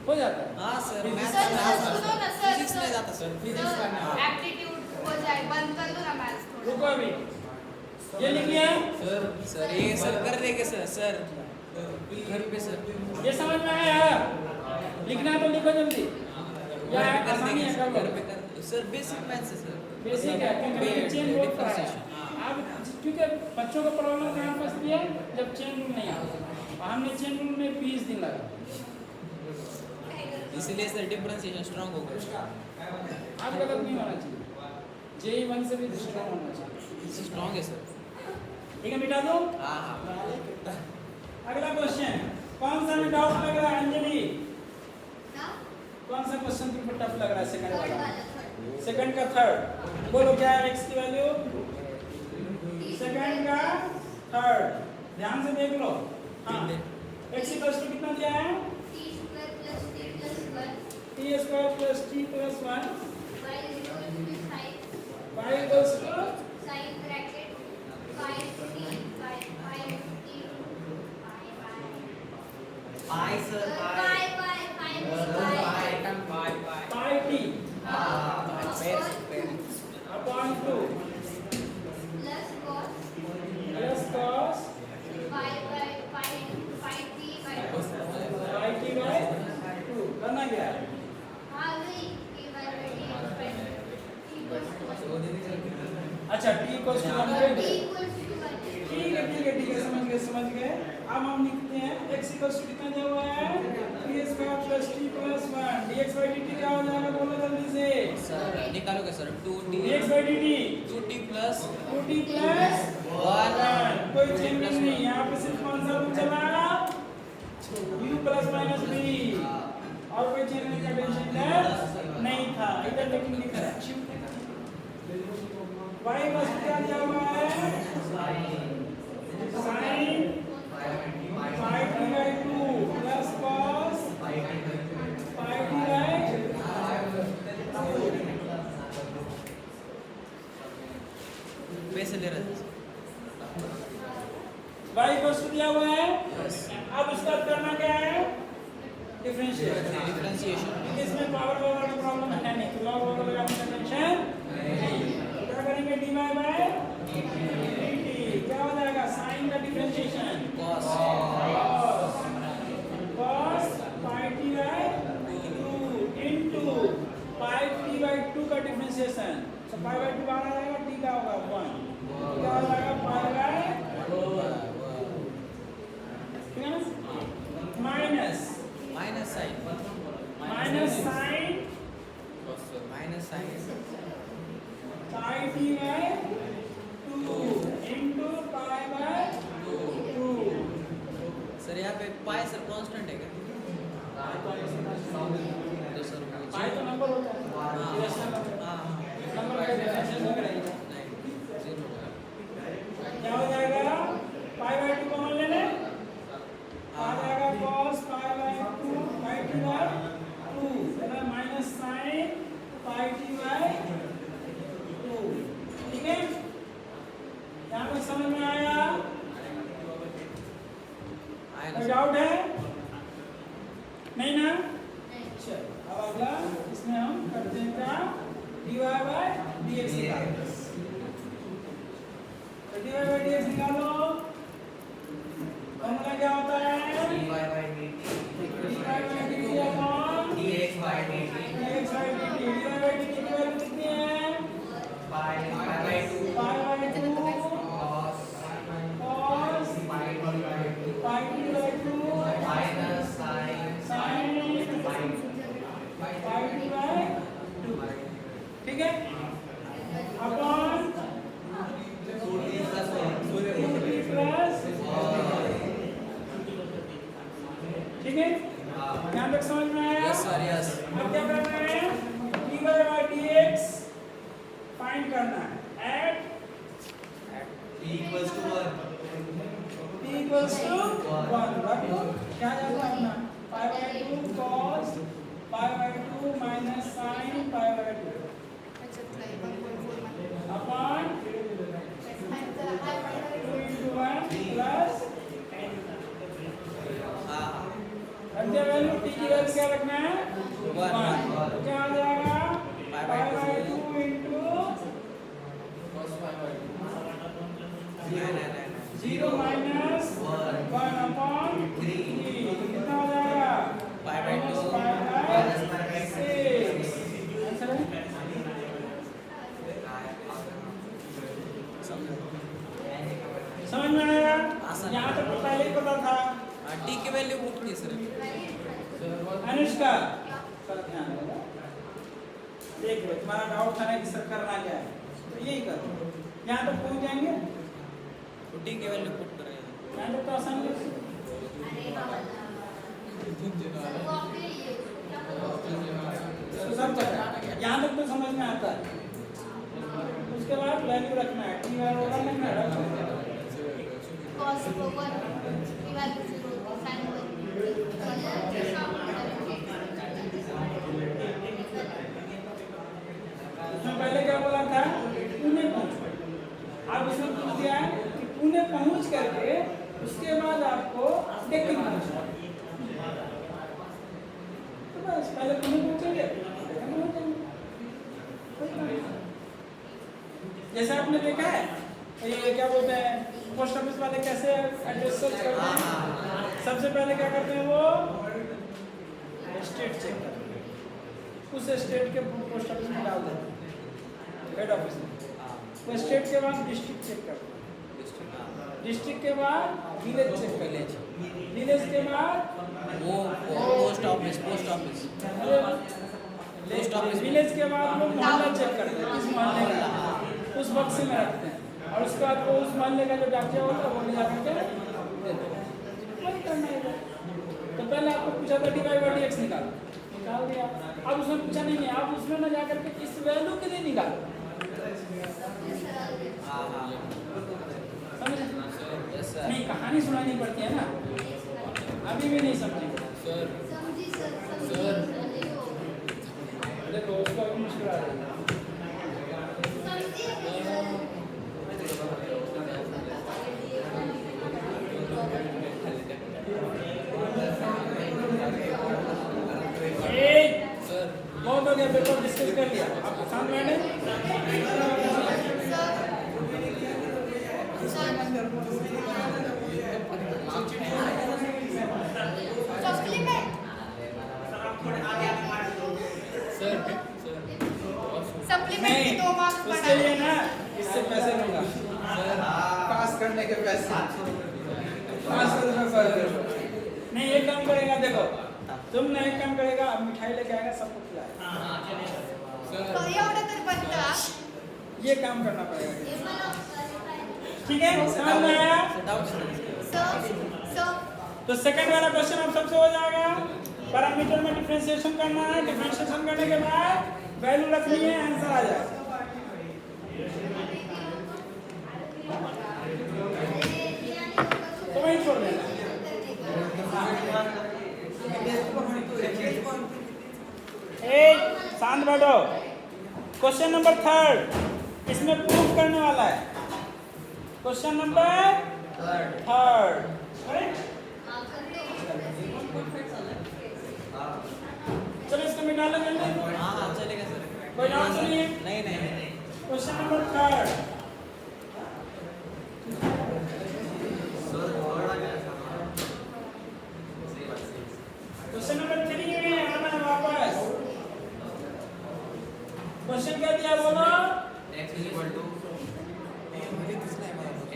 हो जाता है हाँ सर Physics मैथ्स सर, में सर, सुनो ना, सर, फिजिक्स सर। में जाता सर फिजिक्स करना एप्टीट्यूड हो जाए बंद कर दो ना मैथ्स थोड़ा रुको अभी ये लिखिए सर ये सर कर देंगे सर सर घर पे सर ये समझ में आया लिखना है तो लिखो जल्दी या घर पे कर आसानी देंगे है सर कर घर लो पे कर सर बेसिक मैथ्स है सर बेसिक है क्योंकि चेन रूल पर है अब क्योंकि बच्चों को प्रॉब्लम कहाँ फंसती है जब चेन रूल नहीं आता हमने चेन रूल में 20 दिन लगा इसीलिए सर डिफरेंशिएशन स्ट्रांग हो गया आप गलत नहीं होना चाहिए JEE 1 से भी स्ट्रॉन्ग होना चाहिए स्ट्रांग है सर ठीक है मिटा दो हाँ हाँ अगला क्वेश्चन कौन सा में डाउट लग रहा है अंजलि ना कौन सा क्वेश्चन तुमको टफ लग रहा है सेकंड थर्ड वाला वाला थर्ड सेकंड का थर्ड बोलो क्या है x की वैल्यू सेकंड का थर्ड ध्यान से देख लो हाँ x इक्वल्स टू कितना दिया है t square plus t plus 1. t square plus t plus 1. Y is equal to sin. Y equals to Sin bracket 5t by 5t pi sir pi pi t upon 2 plus cos plus cos pi t by 2. pi t by 2 करना क्या है? अच्छा t equals to 100 ठीक है समझ गए अब हम लिखते हैं x equals to कितना दिया हुआ है t square plus t plus 1 dx by dt क्या हो जाएगा बोलो जल्दी से सर निकालोगे sir 2t dx by dt 2t plus 2t plus 1 कोई चेंज नहीं यहाँ पे सिर्फ कौन सा रूल चला u plus minus b और कोई चेंज का टेंशन नहीं था इधर लेकिन लिखा है y बस क्या दिया हुआ है sin pi t by 2 plus cos pi t by 2 पैसे ले रहे थे y बस दिया हुआ है अब उसका करना क्या है डिफरेंशिएशन इसमें पावर का प्रॉब्लम है नहीं तो लॉग वगैरह लगाने का टेंशन नहीं क्या करेंगे dy by dt क्या हो जाएगा sin का differentiation cos cos pi t by 2 into pi t by 2 का डिफरेंशिएशन तो pi by 2 बाहर आ जाएगा t का होगा 1 क्या हो जाएगा pi by ठीक है ना minus minus sign minus sin minus sign pi t by 2 into pi by 2 sir यहाँ पे पाई सर कांस्टेंट है क्या तो सर pi तो नंबर होता है नंबर का डिफरेंशियल वगैरह क्या हो जाएगा pi by 2 कॉमन लेने आ जाएगा cos pi by 2 pi t by 2 है minus sin pi t by 2 ठीक है यहाँ पे समझ में आया कोई डाउट है नहीं ना चल अब अगला इसमें हम करते हैं क्या dy by dx निकालो तो dy by dx निकालो फॉर्मूला क्या होता है dy by dt dy by dt upon dx by dt dx by dt dy by dt की वैल्यू कितनी है pi by 2 pi by 2 cos cos pi t by 2 pi t by 2 minus sin sin pi pi t by 2 ठीक है upon 2t plus 1 plus ठीक है यहाँ तक समझ में आया यस सर यस अब क्या करना है dy by dx फाइंड करना है at t equals to 1 t equals to 1 रखो क्या जाता है अपना pi by 2 cos pi by 2 minus sin pi by 2 upon 2 into 1 plus अंतिम वैल्यू t की वैल्यू क्या रखना है 1 क्या आ जाएगा pi by 2 into 0 minus 1 upon 3 कितना हो जाएगा pi by 2 pi by 6 answer है समझ में आया यहाँ तक तो पहले ही पता था टी की वैल्यू पुट की सर अनुष्का सर ध्यान देना देख लो तुम्हारा डाउट था ना कि सर करना क्या है तो यही करो यहाँ तक पहुँच जाएंगे तो टी की वैल्यू पुट कर रहे हैं यहाँ तक तो आसान है तो सब पता है यहाँ तक तो समझ में आता है उसके बाद वैल्यू रखना है टी वैल्यू रखना है cos 1 की वैल्यू 0 sin 1 जैसे आपने देखा है ये क्या बोलते हैं पोस्ट ऑफिस वाले कैसे एड्रेस सर्च करते हैं, सबसे पहले क्या करते हैं वो स्टेट चेक करते हैं, उस स्टेट के पोस्ट ऑफिस में डाल देते हैं हेड ऑफिस में, वो स्टेट के बाद डिस्ट्रिक्ट चेक करते हैं, डिस्ट्रिक्ट के बाद विलेज चेक करते हैं, विलेज के बाद वो पोस्ट ऑफिस विलेज के बाद वो मोहल्ला चेक करते हैं, किस मोहल्ले का उस बक्से में रखते हैं, और उसके बाद वो उस मोहल्ले का जो डाकिया होता है वो ले जाकर के देते हैं। वही करना है। तो पहले आपको पूछा था dy/dx निकाल दिया, अब उसने पूछा नहीं है, आप उसमें ना जाकर के इस वैल्यू के लिए निकालो, समझे? Yes sir. नहीं कहानी सुनानी पड़ती है ना, अभी भी नहीं समझे सर समझी सर सर। देखो उसको अभी मुश्किल आ रही है। सर बहुत हो गया, पेपर डिस्कस कर लिया, आपको शांत बैठे। सर सप्लीमेंट की 2 मार्क्स उसके लिए बढ़ा ना इससे पैसे लूंगा, पास करने के पैसे 500 रुपये पर नहीं। एक काम करेगा, देखो तुमने एक काम करेगा, अब मिठाई लेके आएगा, सबको खिलाएगा, एवढं तर बनतं ये काम करना पड़ेगा, ठीक है? समझ में आया? तो सेकंड वाला क्वेश्चन अब सबसे हो जाएगा, पैरामीटर में डिफरेंशिएशन करना है, डिफरेंशिएशन करने के बाद वैल्यू रखनी है, आंसर आ जाएगा। तो वही छोड़ देना। शांत बैठो। क्वेश्चन नंबर 3 इसमें प्रूफ करने वाला है, क्वेश्चन नंबर 3 चलो इसको मिटा लो जल्दी। हाँ चलेगा सर। कोई डाउट तो नहीं है? नहीं नहीं क्वेश्चन नंबर 3 क्वेश्चन नंबर 3 में आना है वापस। क्वेश्चन क्या दिया बोलो?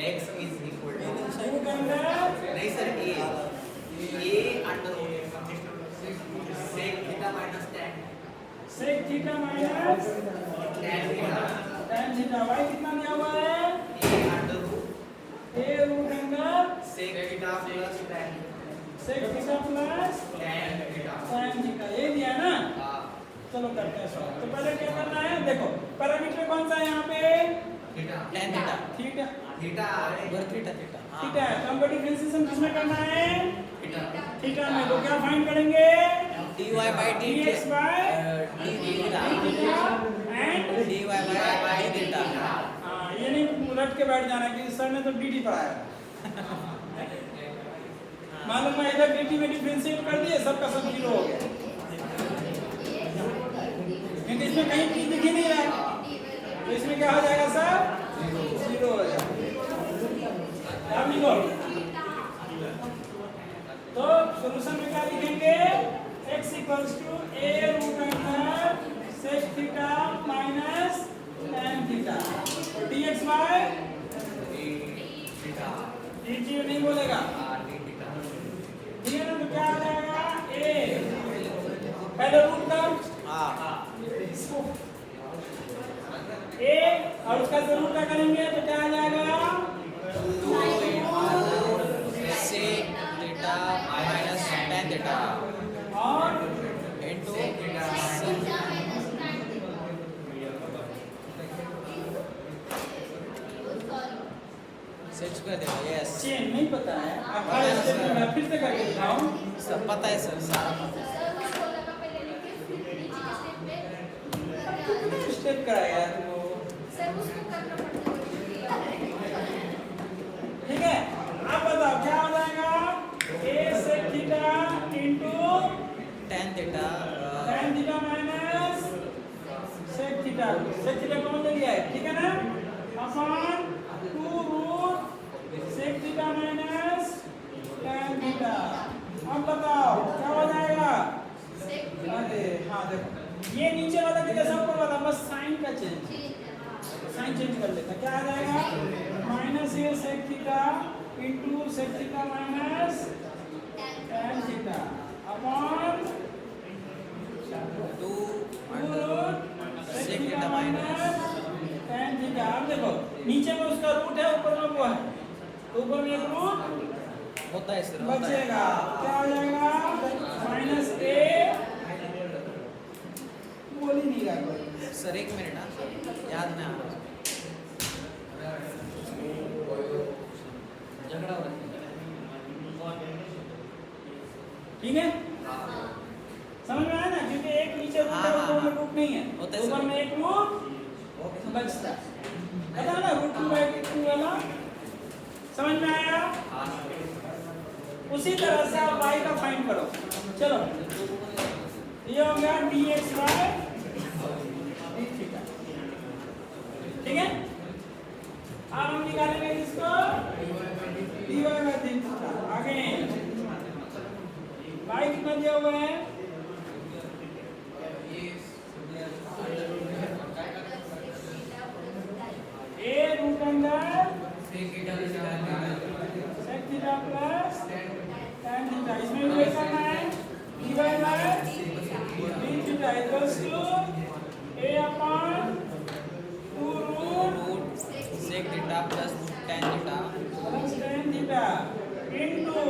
x is equal to to के अंदर नहीं sir a under sec theta minus tan sec theta minus tan theta tan theta y कितना दिया हुआ है? a under root a root अंदर sec theta plus tan sec theta plus tan theta tan theta, ये दिया ना? चलो करते हैं सॉल्व। तो पहले क्या करना है, देखो पैरामीटर कौन सा है यहाँ पे? theta tan theta theta theta वर थीटा थीटा थीटा है। तो हमको डिफरेंशिएशन किसमें करना है? theta थीटा में। तो क्या फाइंड करेंगे? dy by dt dx by d theta and dy by d theta। हाँ, ये नहीं उलट के बैठ जाना कि सर ने तो dt पढ़ाया। मालूम है इधर dt में डिफरेंशिएट कर दिए, सबका सब 0 हो गया, क्योंकि इसमें कहीं t दिख ही नहीं रहा है, तो इसमें क्या हो जाएगा सर? 0 हो जाएगा। अब लिखो, तो सॉल्यूशन में क्या लिखेंगे? x equals to a root under sec theta minus tan theta, dx by dt नहीं बोलेगा, ठीक है ना? तो क्या आ जाएगा? a पहले रूट का हाँ a और उसका जो रूट का करेंगे तो क्या आ जाएगा? sec theta minus tan theta और into सेट कर देगा। यस चेन नहीं पता है, आप हर स्टेप में मैं फिर से करके दिखाऊं। सब पता है सर, सारा पता है। स्टेप कराया तो ठीक है। आप बताओ क्या हो जाएगा? a sec theta into tan theta tan theta minus sec theta. sec theta कौन ले लिया है, ठीक है ना? अब ये नीचे वाला के जैसा ऊपर वाला, बस साइन का चेंज, साइन चेंज कर लेता। क्या आ जाएगा? Minus A sec theta into sec theta minus tan theta upon 2 under sec theta minus tan theta. अब देखो नीचे में उसका रूट है, ऊपर में वो है, तो ऊपर में एक रूट होता है सर, होता है। बचेगा। क्या हो जाएगा? माइनस ए, बोल ही नहीं रहा कोई। सर एक मिनट, हाँ याद में आ रहा है। झगड़ा हो रहा है। ठीक है, समझ में आया ना? क्योंकि एक नीचे रूट है, ऊपर में रूट नहीं है, होता है ऊपर सर। में एक रूट बचता है। पता है ना रूट 2/2 वाला? समझ में आया? उसी तरह से आप y का फाइंड करो। चलो ये हो गया dx by d थीटा। ठीक है, अब हम निकालेंगे किसको? dy by d theta. आगे y कितना दिया हुआ है? a root under sec theta plus tan theta. इसमें भी वही करना है, dy by d theta equals to a upon 2 root sec theta plus tan theta plus tan theta into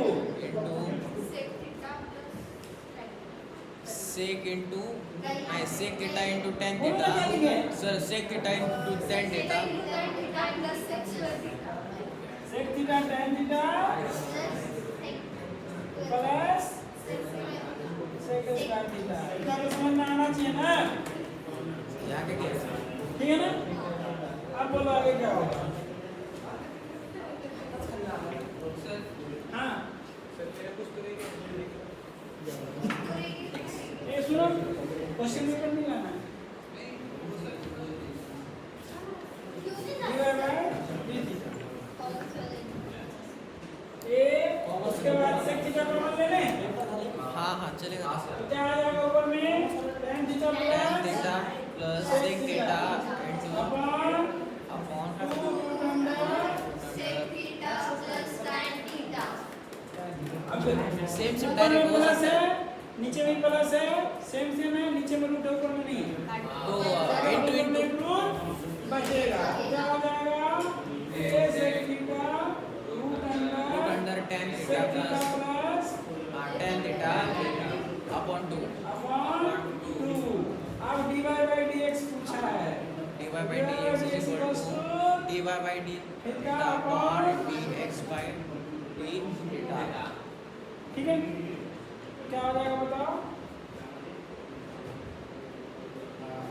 sec into sec theta into tan वो theta. क्या लिखे? Sir sec theta into tan theta sec theta tan theta plus sec square theta. इतना तो समझ में आना चाहिए ना? यहाँ के क्या है? ठीक है ना? अब बोलो आगे क्या होगा? हाँ ये सुनो, क्वेश्चन पेपर नहीं लाना है। उसके बाद सेक थीटा कॉमन ले लें, हाँ हाँ चलेगा। तो क्या आ जाएगा ऊपर में? tan theta tan theta plus sec theta into upon upon 2 root under. अब सेम ऊपर डायरेक्ट में हो प्लस सकता है। है, नीचे में प्लस है, सेम सेम है, नीचे में रूट है, ऊपर में नहीं है। तो इंटू इंटू इंटू रूट बचेगा। क्या हो जाएगा? a sec theta root under tan theta sec theta plus plus tan theta upon 2 upon 2। अब dy by dx पूछा है। dy by dx is equal to dy by d theta upon dx by d theta। ठीक है, क्या हो जाएगा बताओ?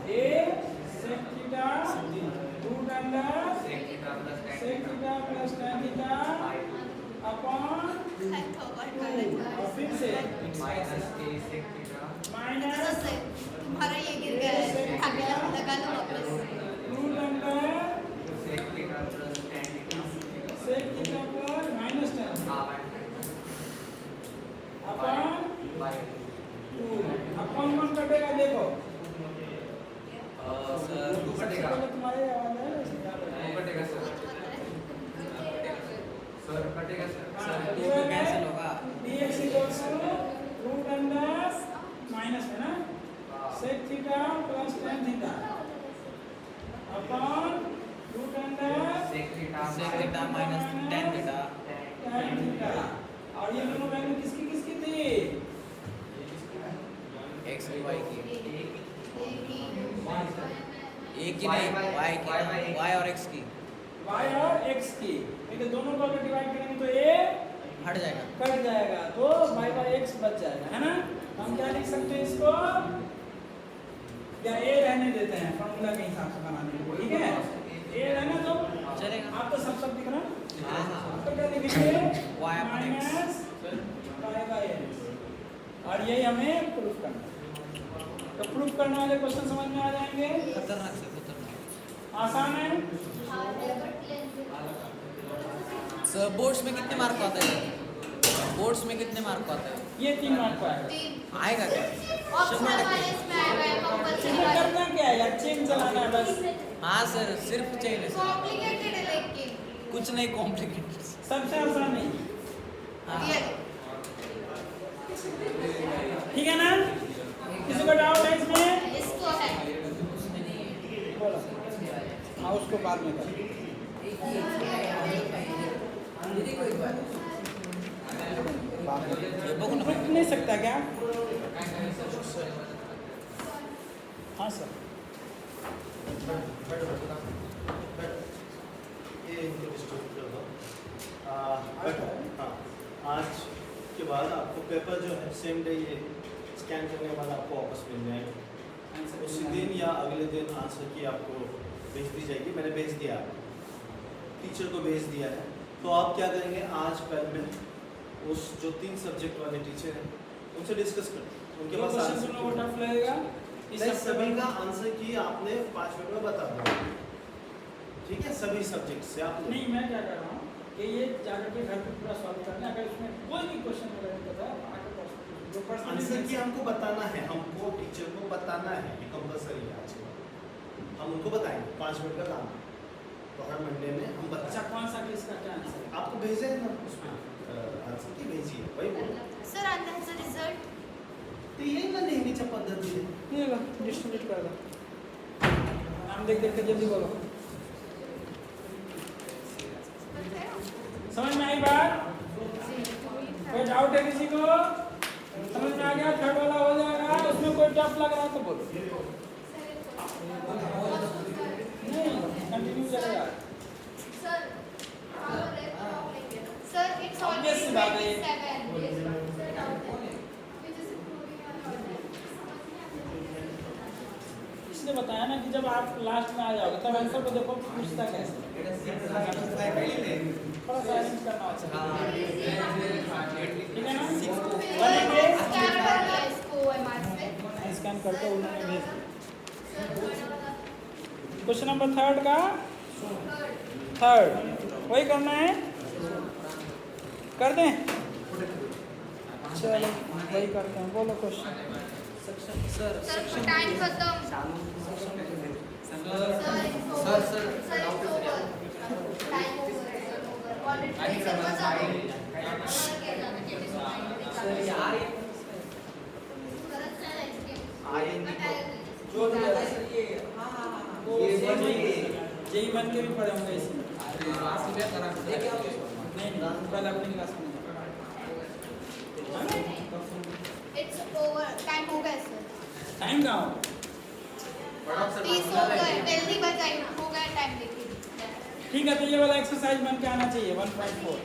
a sec theta root under sec theta plus tan theta upon और फिर से माइनस तुम्हारा ये गिर गया है, अगला लगा लो वापस। Root under sec theta plus minus tan upon 2। Upon 1 कटेगा, देखो कटेगा। तुम्हारे आवाज है कटेगा सर। टू टू कैंसिल होगा। dx equals to root under minus में ना sec theta plus tan theta upon root under sec theta minus tan theta. tan theta. और ये दोनों वैल्यू किसकी थी? x की y की एक की नहीं y की, y और x की y और x की, लेकिन दोनों को अगर डिवाइड करेंगे तो a हट जाएगा। कट जाएगा, तो y by x बच जाएगा, है ना? हम क्या लिख सकते हैं इसको? या a रहने देते हैं फॉर्मूला के हिसाब से बनाने के लिए, ठीक है? a रहना तो चलेगा। आप तो सब दिख रहा है। हाँ हाँ तो क्या लिखेंगे? y upon x। Minus y by x। और यही हमें प्रूफ करना है। तो प्रूफ करने वाले क्वेश्चन समझ में आ जाएंगे। खतरनाक से खतरनाक। आसान है। सर बोर्ड्स में कितने मार्क आते हैं? बोर्ड्स में कितने मार्क को आता है? ये 3 मार्क का है। 3 आएगा क्या? ऑप्शनल वाले इसमें आएगा कंपलसरी इसमें वाले करना क्या है यार, चेन चलाना है बस। हाँ सर, सिर्फ चेन है सर, कॉम्प्लिकेटेड है लेकिन कुछ नहीं कॉम्प्लिकेटेड। सबसे आसान है हाँ। ये ठीक है ना? किसी को डाउट है इसमें? इसको है बोलो। हाँ उसको बाद में कर। ये बघू ना। रुक नहीं सकता क्या? हाँ सर। ये इनको डिस्ट्रीब्यूट कर दो। हाँ, आज के बाद आपको पेपर जो है सेम डे ये स्कैन करने के बाद आपको वापस मिल जाएगा। उसी दिन या अगले दिन आंसर की आपको भेज दी जाएगी। मैंने भेज दिया, टीचर को भेज दिया है। तो आप क्या करेंगे, आज कल में उस जो 3 सब्जेक्ट वाले टीचर हैं उनसे डिस्कस करें, उनके पास आंसर वो टफ लगेगा। इस नहीं, हफ्ते सभी में- का आंसर की आपने 5 मिनट में बता दो, ठीक है? सभी सब्जेक्ट से आपने नहीं, मैं क्या कर रहा हूँ कि ये जाकर के घर पे पूरा सॉल्व करना। अगर इसमें कोई भी क्वेश्चन वगैरह पता है आके पूछ जो आंसर की हमको बताना है, हमको टीचर को बताना है, ये कंपलसरी है आज के बाद। हम उनको बताएंगे, 5 मिनट का काम है। तो हर मंडे में हम अच्छा बच्चा कौन सा किसका क्या आंसर है? आपको भेजे ना उसमें आंसर की भेजिए, वही बोलो। सर आता है सर रिजल्ट तो यही ना नेहमीच्या पद्धती है। ये लो डिस्ट्रीब्यूट कर दो। नाम देख देख के जल्दी बोलो। समझ में आई बात? कोई डाउट है किसी को? समझ में आ गया? थर्ड वाला हो जाएगा। उसमें कोई टफ लग रहा है तो बोलो। नहीं कंटिन्यू चलेगा। सर सर इट्स Obvious सी बात है ये। 7 इसने बताया ना कि जब आप लास्ट में आ जाओगे तब आंसर को देखो पूछता कैसे। थोड़ा सा arrange करना होता है। ठीक है ना? स्कैन करना है इसको एमआरएस पे स्कैन करके उन्होंने भेज दिया। क्वेश्चन नंबर 3 का 3rd वही करना है, कर दें? चलो वही करते हैं। बोलो क्वेश्चन। सर सर टाइम खत्म sir time over already sir ये आ रही है। जेई बन के भी पढ़े होंगे इसमें। क्लास में करा ये क्या होता है? नहीं कल अपनी क्लास में। इट्स ओवर टाइम हो गया सर टाइम कहाँ हो? 30 हो गए जल्दी बताइए हो गया टाइम देखिए ठीक है तो ये वाला एक्सरसाइज बन के आना चाहिए 1.4।